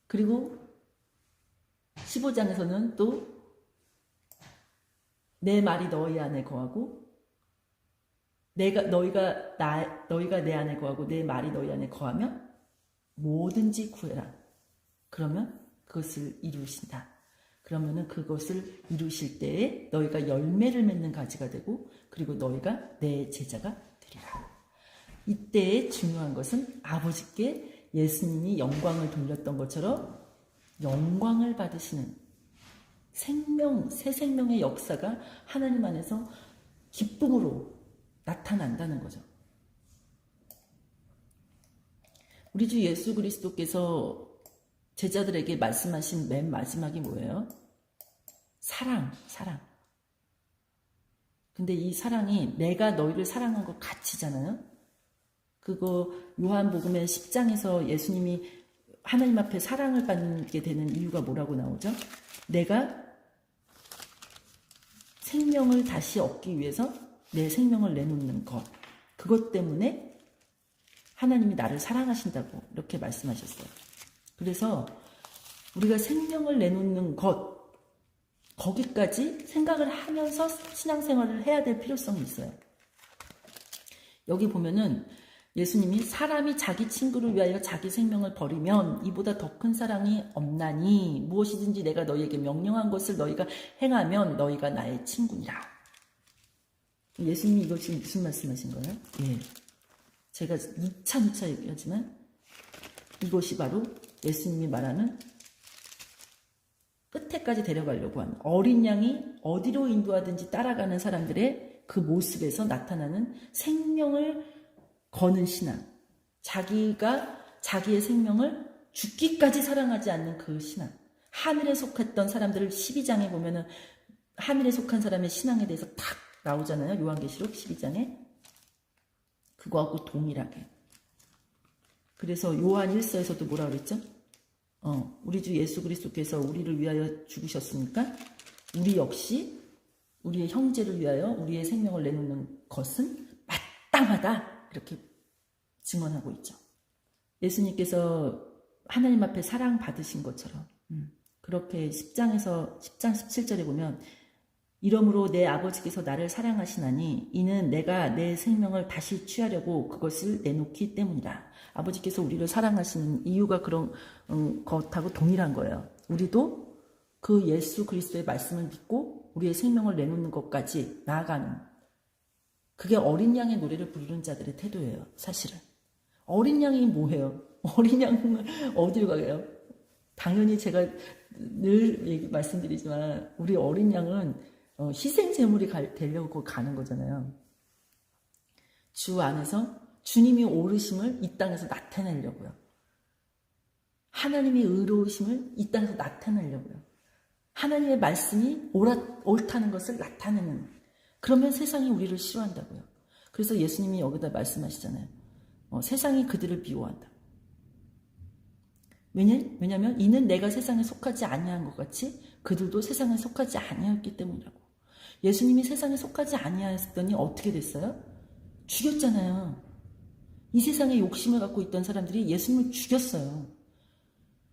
그리고 15장에서는 또 내 말이 너희 안에 거하고 너희가 내 안에 거하고 내 말이 너희 안에 거하면 뭐든지 구해라. 그러면 그것을 이루신다. 그러면은 그것을 이루실 때에 너희가 열매를 맺는 가지가 되고 그리고 너희가 내 제자가 되리라. 이때의 중요한 것은 아버지께 예수님이 영광을 돌렸던 것처럼 영광을 받으시는 새 생명의 역사가 하나님 안에서 기쁨으로 나타난다는 거죠. 우리 주 예수 그리스도께서 제자들에게 말씀하신 맨 마지막이 뭐예요? 사랑. 근데 이 사랑이 내가 너희를 사랑한 것 같이잖아요. 그거 요한복음의 10장에서 예수님이 하나님 앞에 사랑을 받게 되는 이유가 뭐라고 나오죠? 내가 생명을 다시 얻기 위해서 내 생명을 내놓는 것. 그것 때문에 하나님이 나를 사랑하신다고 이렇게 말씀하셨어요. 그래서 우리가 생명을 내놓는 것, 거기까지 생각을 하면서 신앙생활을 해야 될 필요성이 있어요. 여기 보면은 예수님이 사람이 자기 친구를 위하여 자기 생명을 버리면 이보다 더 큰 사랑이 없나니 무엇이든지 내가 너희에게 명령한 것을 너희가 행하면 너희가 나의 친구니라. 예수님이 이거 지금 무슨 말씀하신 거예요? 예. 제가 누차 얘기하지만 이것이 바로 예수님이 말하는 끝에까지 데려가려고 하는 어린 양이 어디로 인도하든지 따라가는 사람들의 그 모습에서 나타나는 생명을 거는 신앙. 자기가 자기의 생명을 죽기까지 사랑하지 않는 그 신앙. 하늘에 속했던 사람들을 12장에 보면은 하늘에 속한 사람의 신앙에 대해서 탁 나오잖아요. 요한계시록 12장에. 그거하고 동일하게. 그래서 요한 1서에서도 뭐라 그랬죠? 우리 주 예수 그리스도께서 우리를 위하여 죽으셨으니까 우리 역시 우리의 형제를 위하여 우리의 생명을 내놓는 것은 마땅하다. 이렇게 증언하고 있죠. 예수님께서 하나님 앞에 사랑받으신 것처럼 그렇게 10장 17절에 보면 이러므로 내 아버지께서 나를 사랑하시나니 이는 내가 내 생명을 다시 취하려고 그것을 내놓기 때문이라. 아버지께서 우리를 사랑하시는 이유가 그런 것하고 동일한 거예요. 우리도 그 예수 그리스도의 말씀을 믿고 우리의 생명을 내놓는 것까지 나아가는, 그게 어린 양의 노래를 부르는 자들의 태도예요. 사실은 어린 양이 뭐예요? 어린 양은 어딜 가요? 당연히 제가 늘 말씀드리지만 우리 어린 양은 희생 제물이 되려고 가는 거잖아요. 주 안에서 주님이 옳으심을 이 땅에서 나타내려고요. 하나님의 의로우심을 이 땅에서 나타내려고요. 하나님의 말씀이 옳다는 것을 나타내는, 그러면 세상이 우리를 싫어한다고요. 그래서 예수님이 여기다 말씀하시잖아요. 세상이 그들을 미워한다. 왜냐하면 이는 내가 세상에 속하지 아니한 것 같이 그들도 세상에 속하지 아니하였기 때문이라고. 예수님이 세상에 속하지 아니하였더니 어떻게 됐어요? 죽였잖아요. 이 세상에 욕심을 갖고 있던 사람들이 예수님을 죽였어요.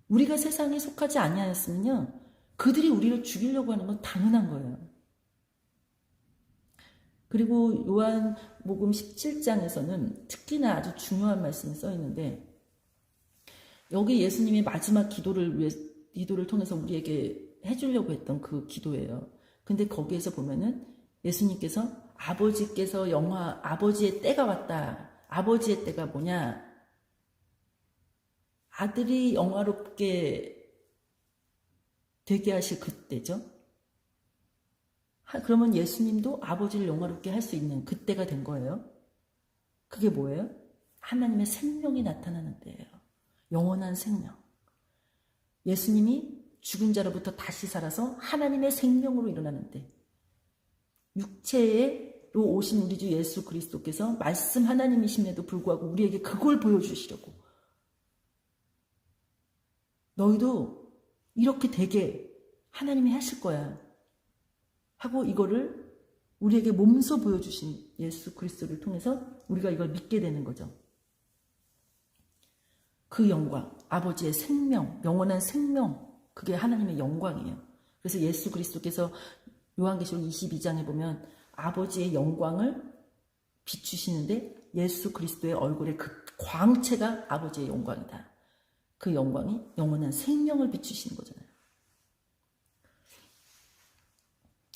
우리가 세상에 속하지 아니하였으면요, 그들이 우리를 죽이려고 하는 건 당연한 거예요. 그리고 요한복음 17장에서는 특히나 아주 중요한 말씀이 써 있는데, 여기 예수님의 마지막 기도를 통해서 우리에게 해주려고 했던 그 기도예요. 근데 거기에서 보면은 예수님께서 아버지의 때가 왔다. 아버지의 때가 뭐냐? 아들이 영화롭게 되게 하실 그때죠. 그러면 예수님도 아버지를 영화롭게 할 수 있는 그때가 된 거예요. 그게 뭐예요? 하나님의 생명이 나타나는 때예요. 영원한 생명. 예수님이 죽은 자로부터 다시 살아서 하나님의 생명으로 일어나는 때, 육체로 오신 우리 주 예수 그리스도께서 말씀 하나님이심에도 불구하고 우리에게 그걸 보여주시려고, 너희도 이렇게 되게 하나님이 하실 거야 하고 이거를 우리에게 몸소 보여주신 예수 그리스도를 통해서 우리가 이걸 믿게 되는 거죠. 그 영광, 아버지의 생명, 영원한 생명, 그게 하나님의 영광이에요. 그래서 예수 그리스도께서 요한계시록 22장에 보면 아버지의 영광을 비추시는데 예수 그리스도의 얼굴에 그 광채가 아버지의 영광이다. 그 영광이 영원한 생명을 비추시는 거잖아요.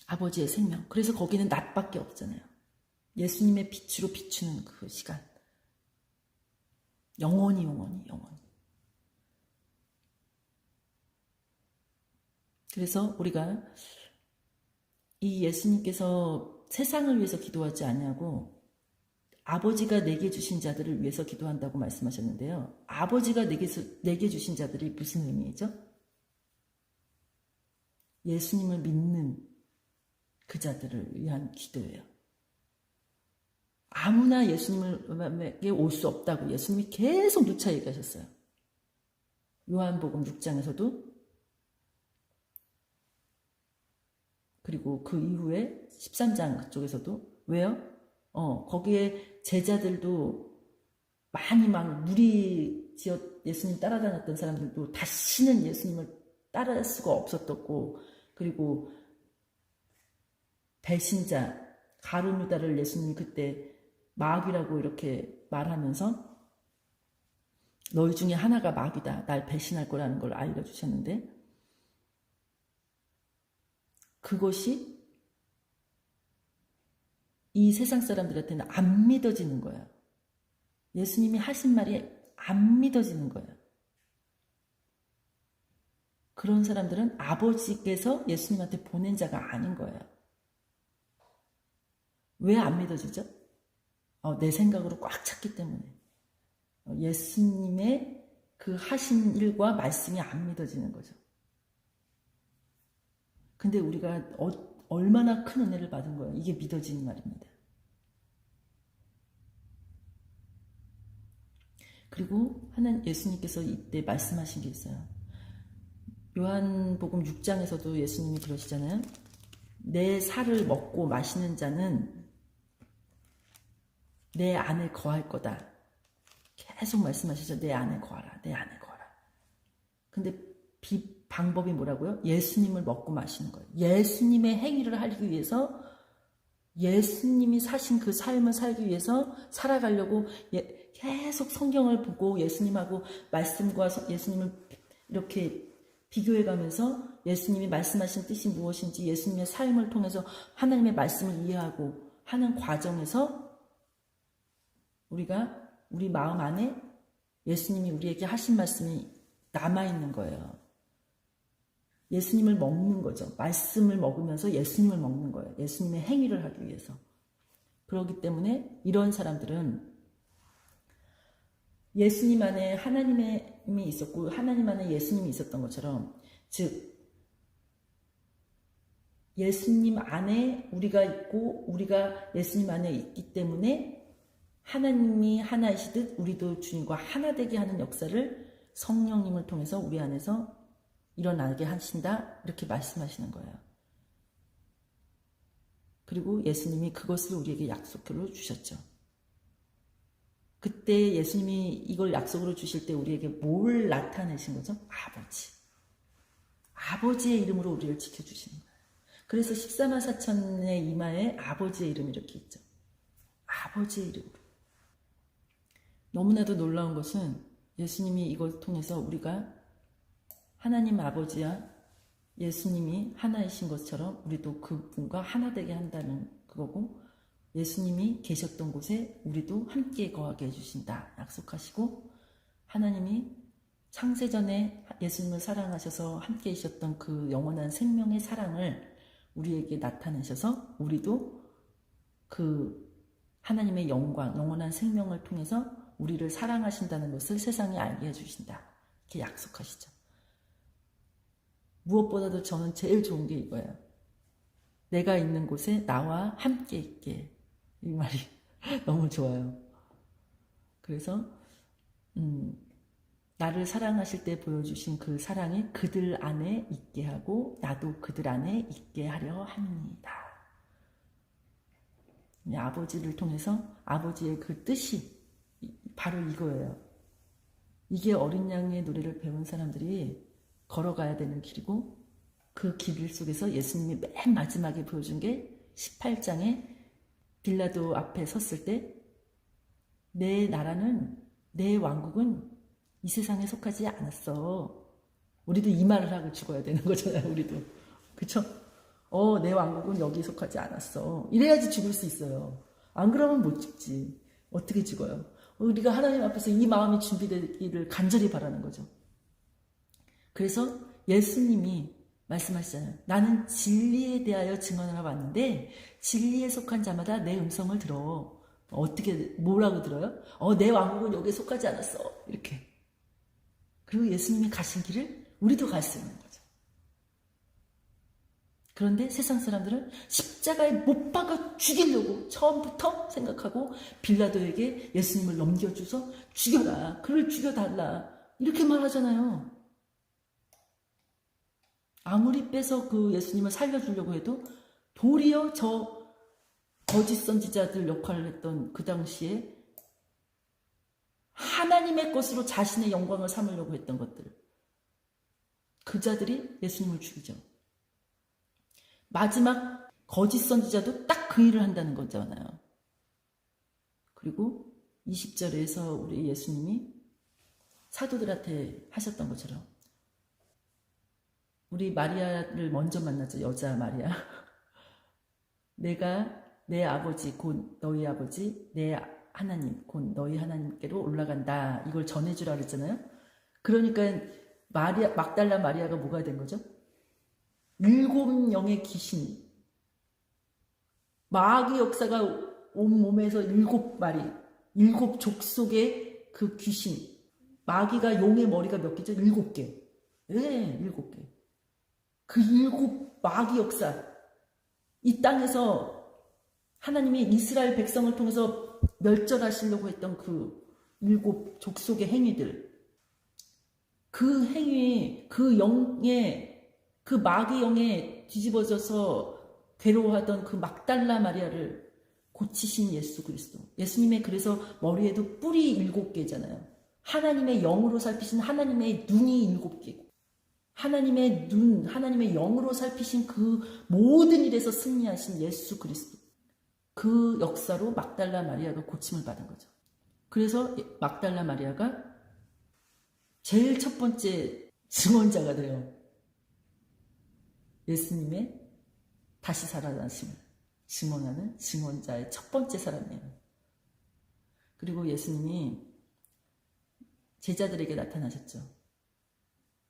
아버지의 생명. 그래서 거기는 낮밖에 없잖아요. 예수님의 빛으로 비추는 그 시간. 영원히. 그래서 우리가 이 예수님께서 세상을 위해서 기도하지 아니하고 아버지가 내게 주신 자들을 위해서 기도한다고 말씀하셨는데요. 아버지가 내게 주신 자들이 무슨 의미죠? 예수님을 믿는 그 자들을 위한 기도예요. 아무나 예수님에게 올 수 없다고 예수님이 계속 누차 얘기하셨어요. 요한복음 6장에서도, 그리고 그 이후에 13장 그쪽에서도. 왜요? 거기에 제자들도 많이 막 무리지어 예수님 따라다녔던 사람들도 다시는 예수님을 따라할 수가 없었었고, 그리고 배신자 가룟유다를 예수님이 그때 마귀라고 이렇게 말하면서 너희 중에 하나가 마귀다, 날 배신할 거라는 걸 알려주셨는데, 그것이 이 세상 사람들한테는 안 믿어지는 거예요. 예수님이 하신 말이 안 믿어지는 거예요. 그런 사람들은 아버지께서 예수님한테 보낸 자가 아닌 거예요. 왜 안 믿어지죠? 내 생각으로 꽉 찼기 때문에. 예수님의 그 하신 일과 말씀이 안 믿어지는 거죠. 근데 우리가 얼마나 큰 은혜를 받은 거예요. 이게 믿어지는 말입니다. 그리고 예수님께서 이때 말씀하신 게 있어요. 요한복음 6장에서도 예수님이 그러시잖아요. 내 살을 먹고 마시는 자는 내 안에 거할 거다. 계속 말씀하시죠. 내 안에 거하라. 내 안에 거하라. 근데 방법이 뭐라고요? 예수님을 먹고 마시는 거예요. 예수님의 행위를 하기 위해서, 예수님이 사신 그 삶을 살기 위해서 살아가려고 계속 성경을 보고 예수님하고 말씀과 예수님을 이렇게 비교해가면서 예수님이 말씀하신 뜻이 무엇인지 예수님의 삶을 통해서 하나님의 말씀을 이해하고 하는 과정에서 우리가 우리 마음 안에 예수님이 우리에게 하신 말씀이 남아있는 거예요. 예수님을 먹는 거죠. 말씀을 먹으면서 예수님을 먹는 거예요. 예수님의 행위를 하기 위해서. 그렇기 때문에 이런 사람들은 예수님 안에 하나님이 있었고 하나님 안에 예수님이 있었던 것처럼, 즉 예수님 안에 우리가 있고 우리가 예수님 안에 있기 때문에 하나님이 하나이시듯 우리도 주님과 하나 되게 하는 역사를 성령님을 통해서 우리 안에서 일어나게 하신다, 이렇게 말씀하시는 거예요. 그리고 예수님이 그것을 우리에게 약속으로 주셨죠. 그때 예수님이 이걸 약속으로 주실 때 우리에게 뭘 나타내신 거죠? 아버지. 아버지의 이름으로 우리를 지켜주시는 거예요. 그래서 14만 4천의 이마에 아버지의 이름이 이렇게 있죠. 아버지의 이름으로. 너무나도 놀라운 것은 예수님이 이걸 통해서 우리가 하나님 아버지와 예수님이 하나이신 것처럼 우리도 그분과 하나 되게 한다는 그거고, 예수님이 계셨던 곳에 우리도 함께 거하게 해주신다 약속하시고, 하나님이 창세전에 예수님을 사랑하셔서 함께 계셨던 그 영원한 생명의 사랑을 우리에게 나타내셔서 우리도 그 하나님의 영광, 영원한 생명을 통해서 우리를 사랑하신다는 것을 세상에 알게 해주신다, 이렇게 약속하시죠. 무엇보다도 저는 제일 좋은 게 이거예요. 내가 있는 곳에 나와 함께 있게. 이 말이 너무 좋아요. 그래서 나를 사랑하실 때 보여주신 그 사랑이 그들 안에 있게 하고 나도 그들 안에 있게 하려 합니다. 아버지를 통해서 아버지의 그 뜻이 바로 이거예요. 이게 어린 양의 노래를 배운 사람들이 걸어가야 되는 길이고, 그 길 속에서 예수님이 맨 마지막에 보여준 게 18장에 빌라도 앞에 섰을 때, 내 나라는, 내 왕국은 이 세상에 속하지 않았어. 우리도 이 말을 하고 죽어야 되는 거잖아요. 우리도. 그쵸? 내 왕국은 여기 속하지 않았어. 이래야지 죽을 수 있어요. 안 그러면 못 죽지. 어떻게 죽어요? 우리가 하나님 앞에서 이 마음이 준비되기를 간절히 바라는 거죠. 그래서 예수님이 말씀하시잖아요. 나는 진리에 대하여 증언하러 왔는데 진리에 속한 자마다 내 음성을 들어. 어떻게, 뭐라고 들어요? 내 왕국은 여기에 속하지 않았어. 이렇게. 그리고 예수님이 가신 길을 우리도 갈 수 있는 거죠. 그런데 세상 사람들은 십자가에 못 박아 죽이려고 처음부터 생각하고 빌라도에게 예수님을 넘겨줘서 죽여라. 그를 죽여달라. 이렇게 말하잖아요. 아무리 빼서 그 예수님을 살려주려고 해도 도리어 저 거짓 선지자들 역할을 했던 그 당시에 하나님의 것으로 자신의 영광을 삼으려고 했던 것들, 그 자들이 예수님을 죽이죠. 마지막 거짓 선지자도 딱 그 일을 한다는 거잖아요. 그리고 20절에서 우리 예수님이 사도들한테 하셨던 것처럼 우리 마리아를 먼저 만나죠. 여자 마리아. 내가 내 아버지 곧 너희 아버지, 내 하나님 곧 너희 하나님께로 올라간다. 이걸 전해주라 그랬잖아요. 그러니까 막달라 마리아가 뭐가 된 거죠? 7영의 귀신, 마귀 역사가 온 몸에서 7마리, 7족 속의 그 귀신, 마귀가 용의 머리가 몇 개죠? 7개. 네, 7개. 그 7 마귀 역사, 이 땅에서 하나님이 이스라엘 백성을 통해서 멸절하시려고 했던 그 7 족속의 행위들, 그 행위, 그 영에, 그 마귀 영에 뒤집어져서 괴로워하던 그 막달라 마리아를 고치신 예수 그리스도. 예수님의 그래서 머리에도 뿔이 7개잖아요. 하나님의 영으로 살피신 하나님의 눈이 7개고, 하나님의 눈, 하나님의 영으로 살피신 그 모든 일에서 승리하신 예수 그리스도. 그 역사로 막달라 마리아가 고침을 받은 거죠. 그래서 막달라 마리아가 제일 첫 번째 증언자가 돼요. 예수님의 다시 살아나심을 증언하는 증언자의 첫 번째 사람이에요. 그리고 예수님이 제자들에게 나타나셨죠.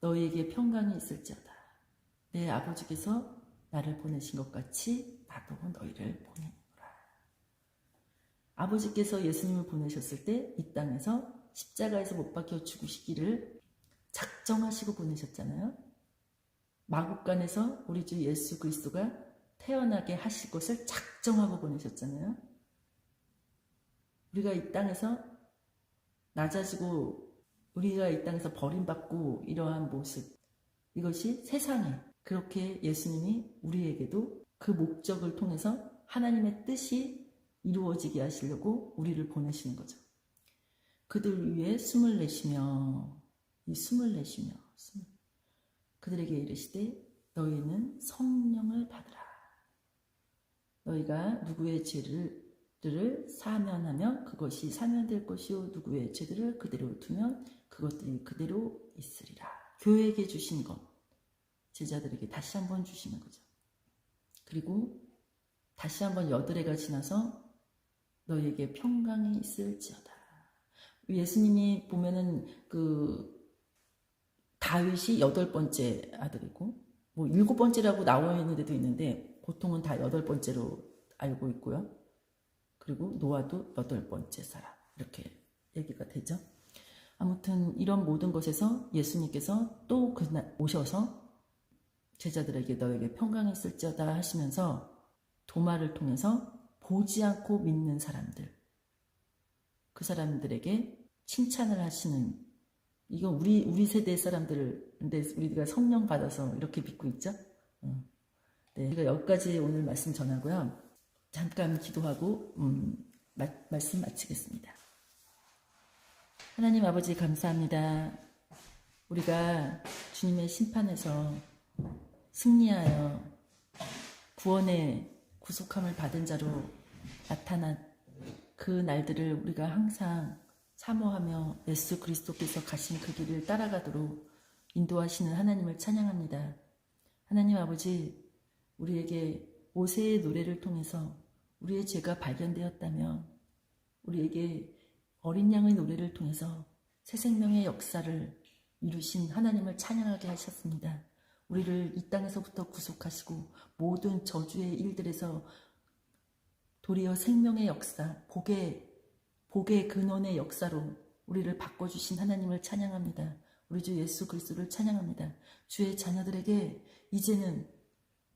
너희에게 평강이 있을지어다. 내 아버지께서 나를 보내신 것 같이 나도 너희를 보내노라. 아버지께서 예수님을 보내셨을 때 이 땅에서 십자가에서 못 박혀 죽으시기를 작정하시고 보내셨잖아요. 마국간에서 우리 주 예수 그리스도가 태어나게 하실 것을 작정하고 보내셨잖아요. 우리가 이 땅에서 낮아지고 우리가 이 땅에서 버림받고 이러한 모습, 이것이 세상에 그렇게 예수님이 우리에게도 그 목적을 통해서 하나님의 뜻이 이루어지게 하시려고 우리를 보내시는 거죠. 그들 위해 숨을 내쉬며 그들에게 이르시되 너희는 성령을 받으라. 너희가 누구의 죄들을 사면하면 그것이 사면될 것이요 누구의 죄들을 그대로 두면 그것들이 그대로 있으리라. 교회에게 주신 것, 제자들에게 다시 한번 주시는 거죠. 그리고 다시 한번 8해가 지나서 너희에게 평강이 있을지어다. 예수님이 보면은 그 다윗이 8번째 아들이고 뭐 7번째라고 나와 있는 데도 있는데 보통은 다 8번째로 알고 있고요. 그리고 노아도 8번째 사람, 이렇게 얘기가 되죠. 아무튼 이런 모든 것에서 예수님께서 또 그날 오셔서 제자들에게 너에게 평강이 있을지어다 하시면서 도마를 통해서 보지 않고 믿는 사람들, 그 사람들에게 칭찬을 하시는, 이건 우리 세대 사람들인데 우리가 성령 받아서 이렇게 믿고 있죠. 네, 제가 여기까지 오늘 말씀 전하고요. 잠깐 기도하고 말씀 마치겠습니다. 하나님 아버지 감사합니다. 우리가 주님의 심판에서 승리하여 구원의 구속함을 받은 자로 나타난 그 날들을 우리가 항상 사모하며 예수 그리스도께서 가신 그 길을 따라가도록 인도하시는 하나님을 찬양합니다. 하나님 아버지, 우리에게 모세의 노래를 통해서 우리의 죄가 발견되었다며 우리에게 어린 양의 노래를 통해서 새 생명의 역사를 이루신 하나님을 찬양하게 하셨습니다. 우리를 이 땅에서부터 구속하시고 모든 저주의 일들에서 도리어 생명의 역사, 복의 근원의 역사로 우리를 바꿔주신 하나님을 찬양합니다. 우리 주 예수 그리스도를 찬양합니다. 주의 자녀들에게 이제는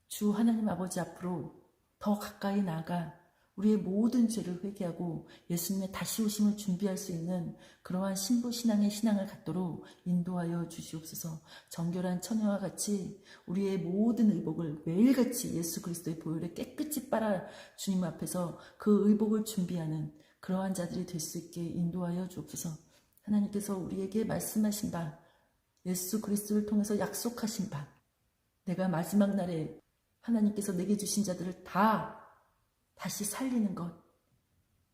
주 하나님 아버지 앞으로 더 가까이 나아가 우리의 모든 죄를 회개하고 예수님의 다시 오심을 준비할 수 있는 그러한 신부신앙의 신앙을 갖도록 인도하여 주시옵소서. 정결한 처녀와 같이 우리의 모든 의복을 매일같이 예수 그리스도의 보혈에 깨끗이 빨아 주님 앞에서 그 의복을 준비하는 그러한 자들이 될 수 있게 인도하여 주옵소서. 하나님께서 우리에게 말씀하신 바, 예수 그리스도를 통해서 약속하신 바, 내가 마지막 날에 하나님께서 내게 주신 자들을 다시 살리는 것,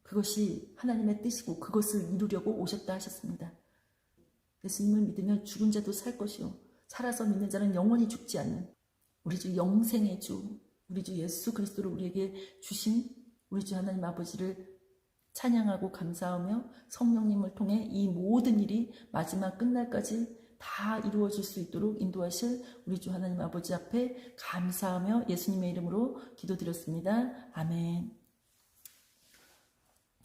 그것이 하나님의 뜻이고 그것을 이루려고 오셨다 하셨습니다. 예수님을 믿으면 죽은 자도 살 것이요 살아서 믿는 자는 영원히 죽지 않는 우리 주 영생의 주, 우리 주 예수 그리스도를 우리에게 주신 우리 주 하나님 아버지를 찬양하고 감사하며 성령님을 통해 이 모든 일이 마지막 끝날까지 다 이루어질 수 있도록 인도하실 우리 주 하나님 아버지 앞에 감사하며 예수님의 이름으로 기도드렸습니다. 아멘.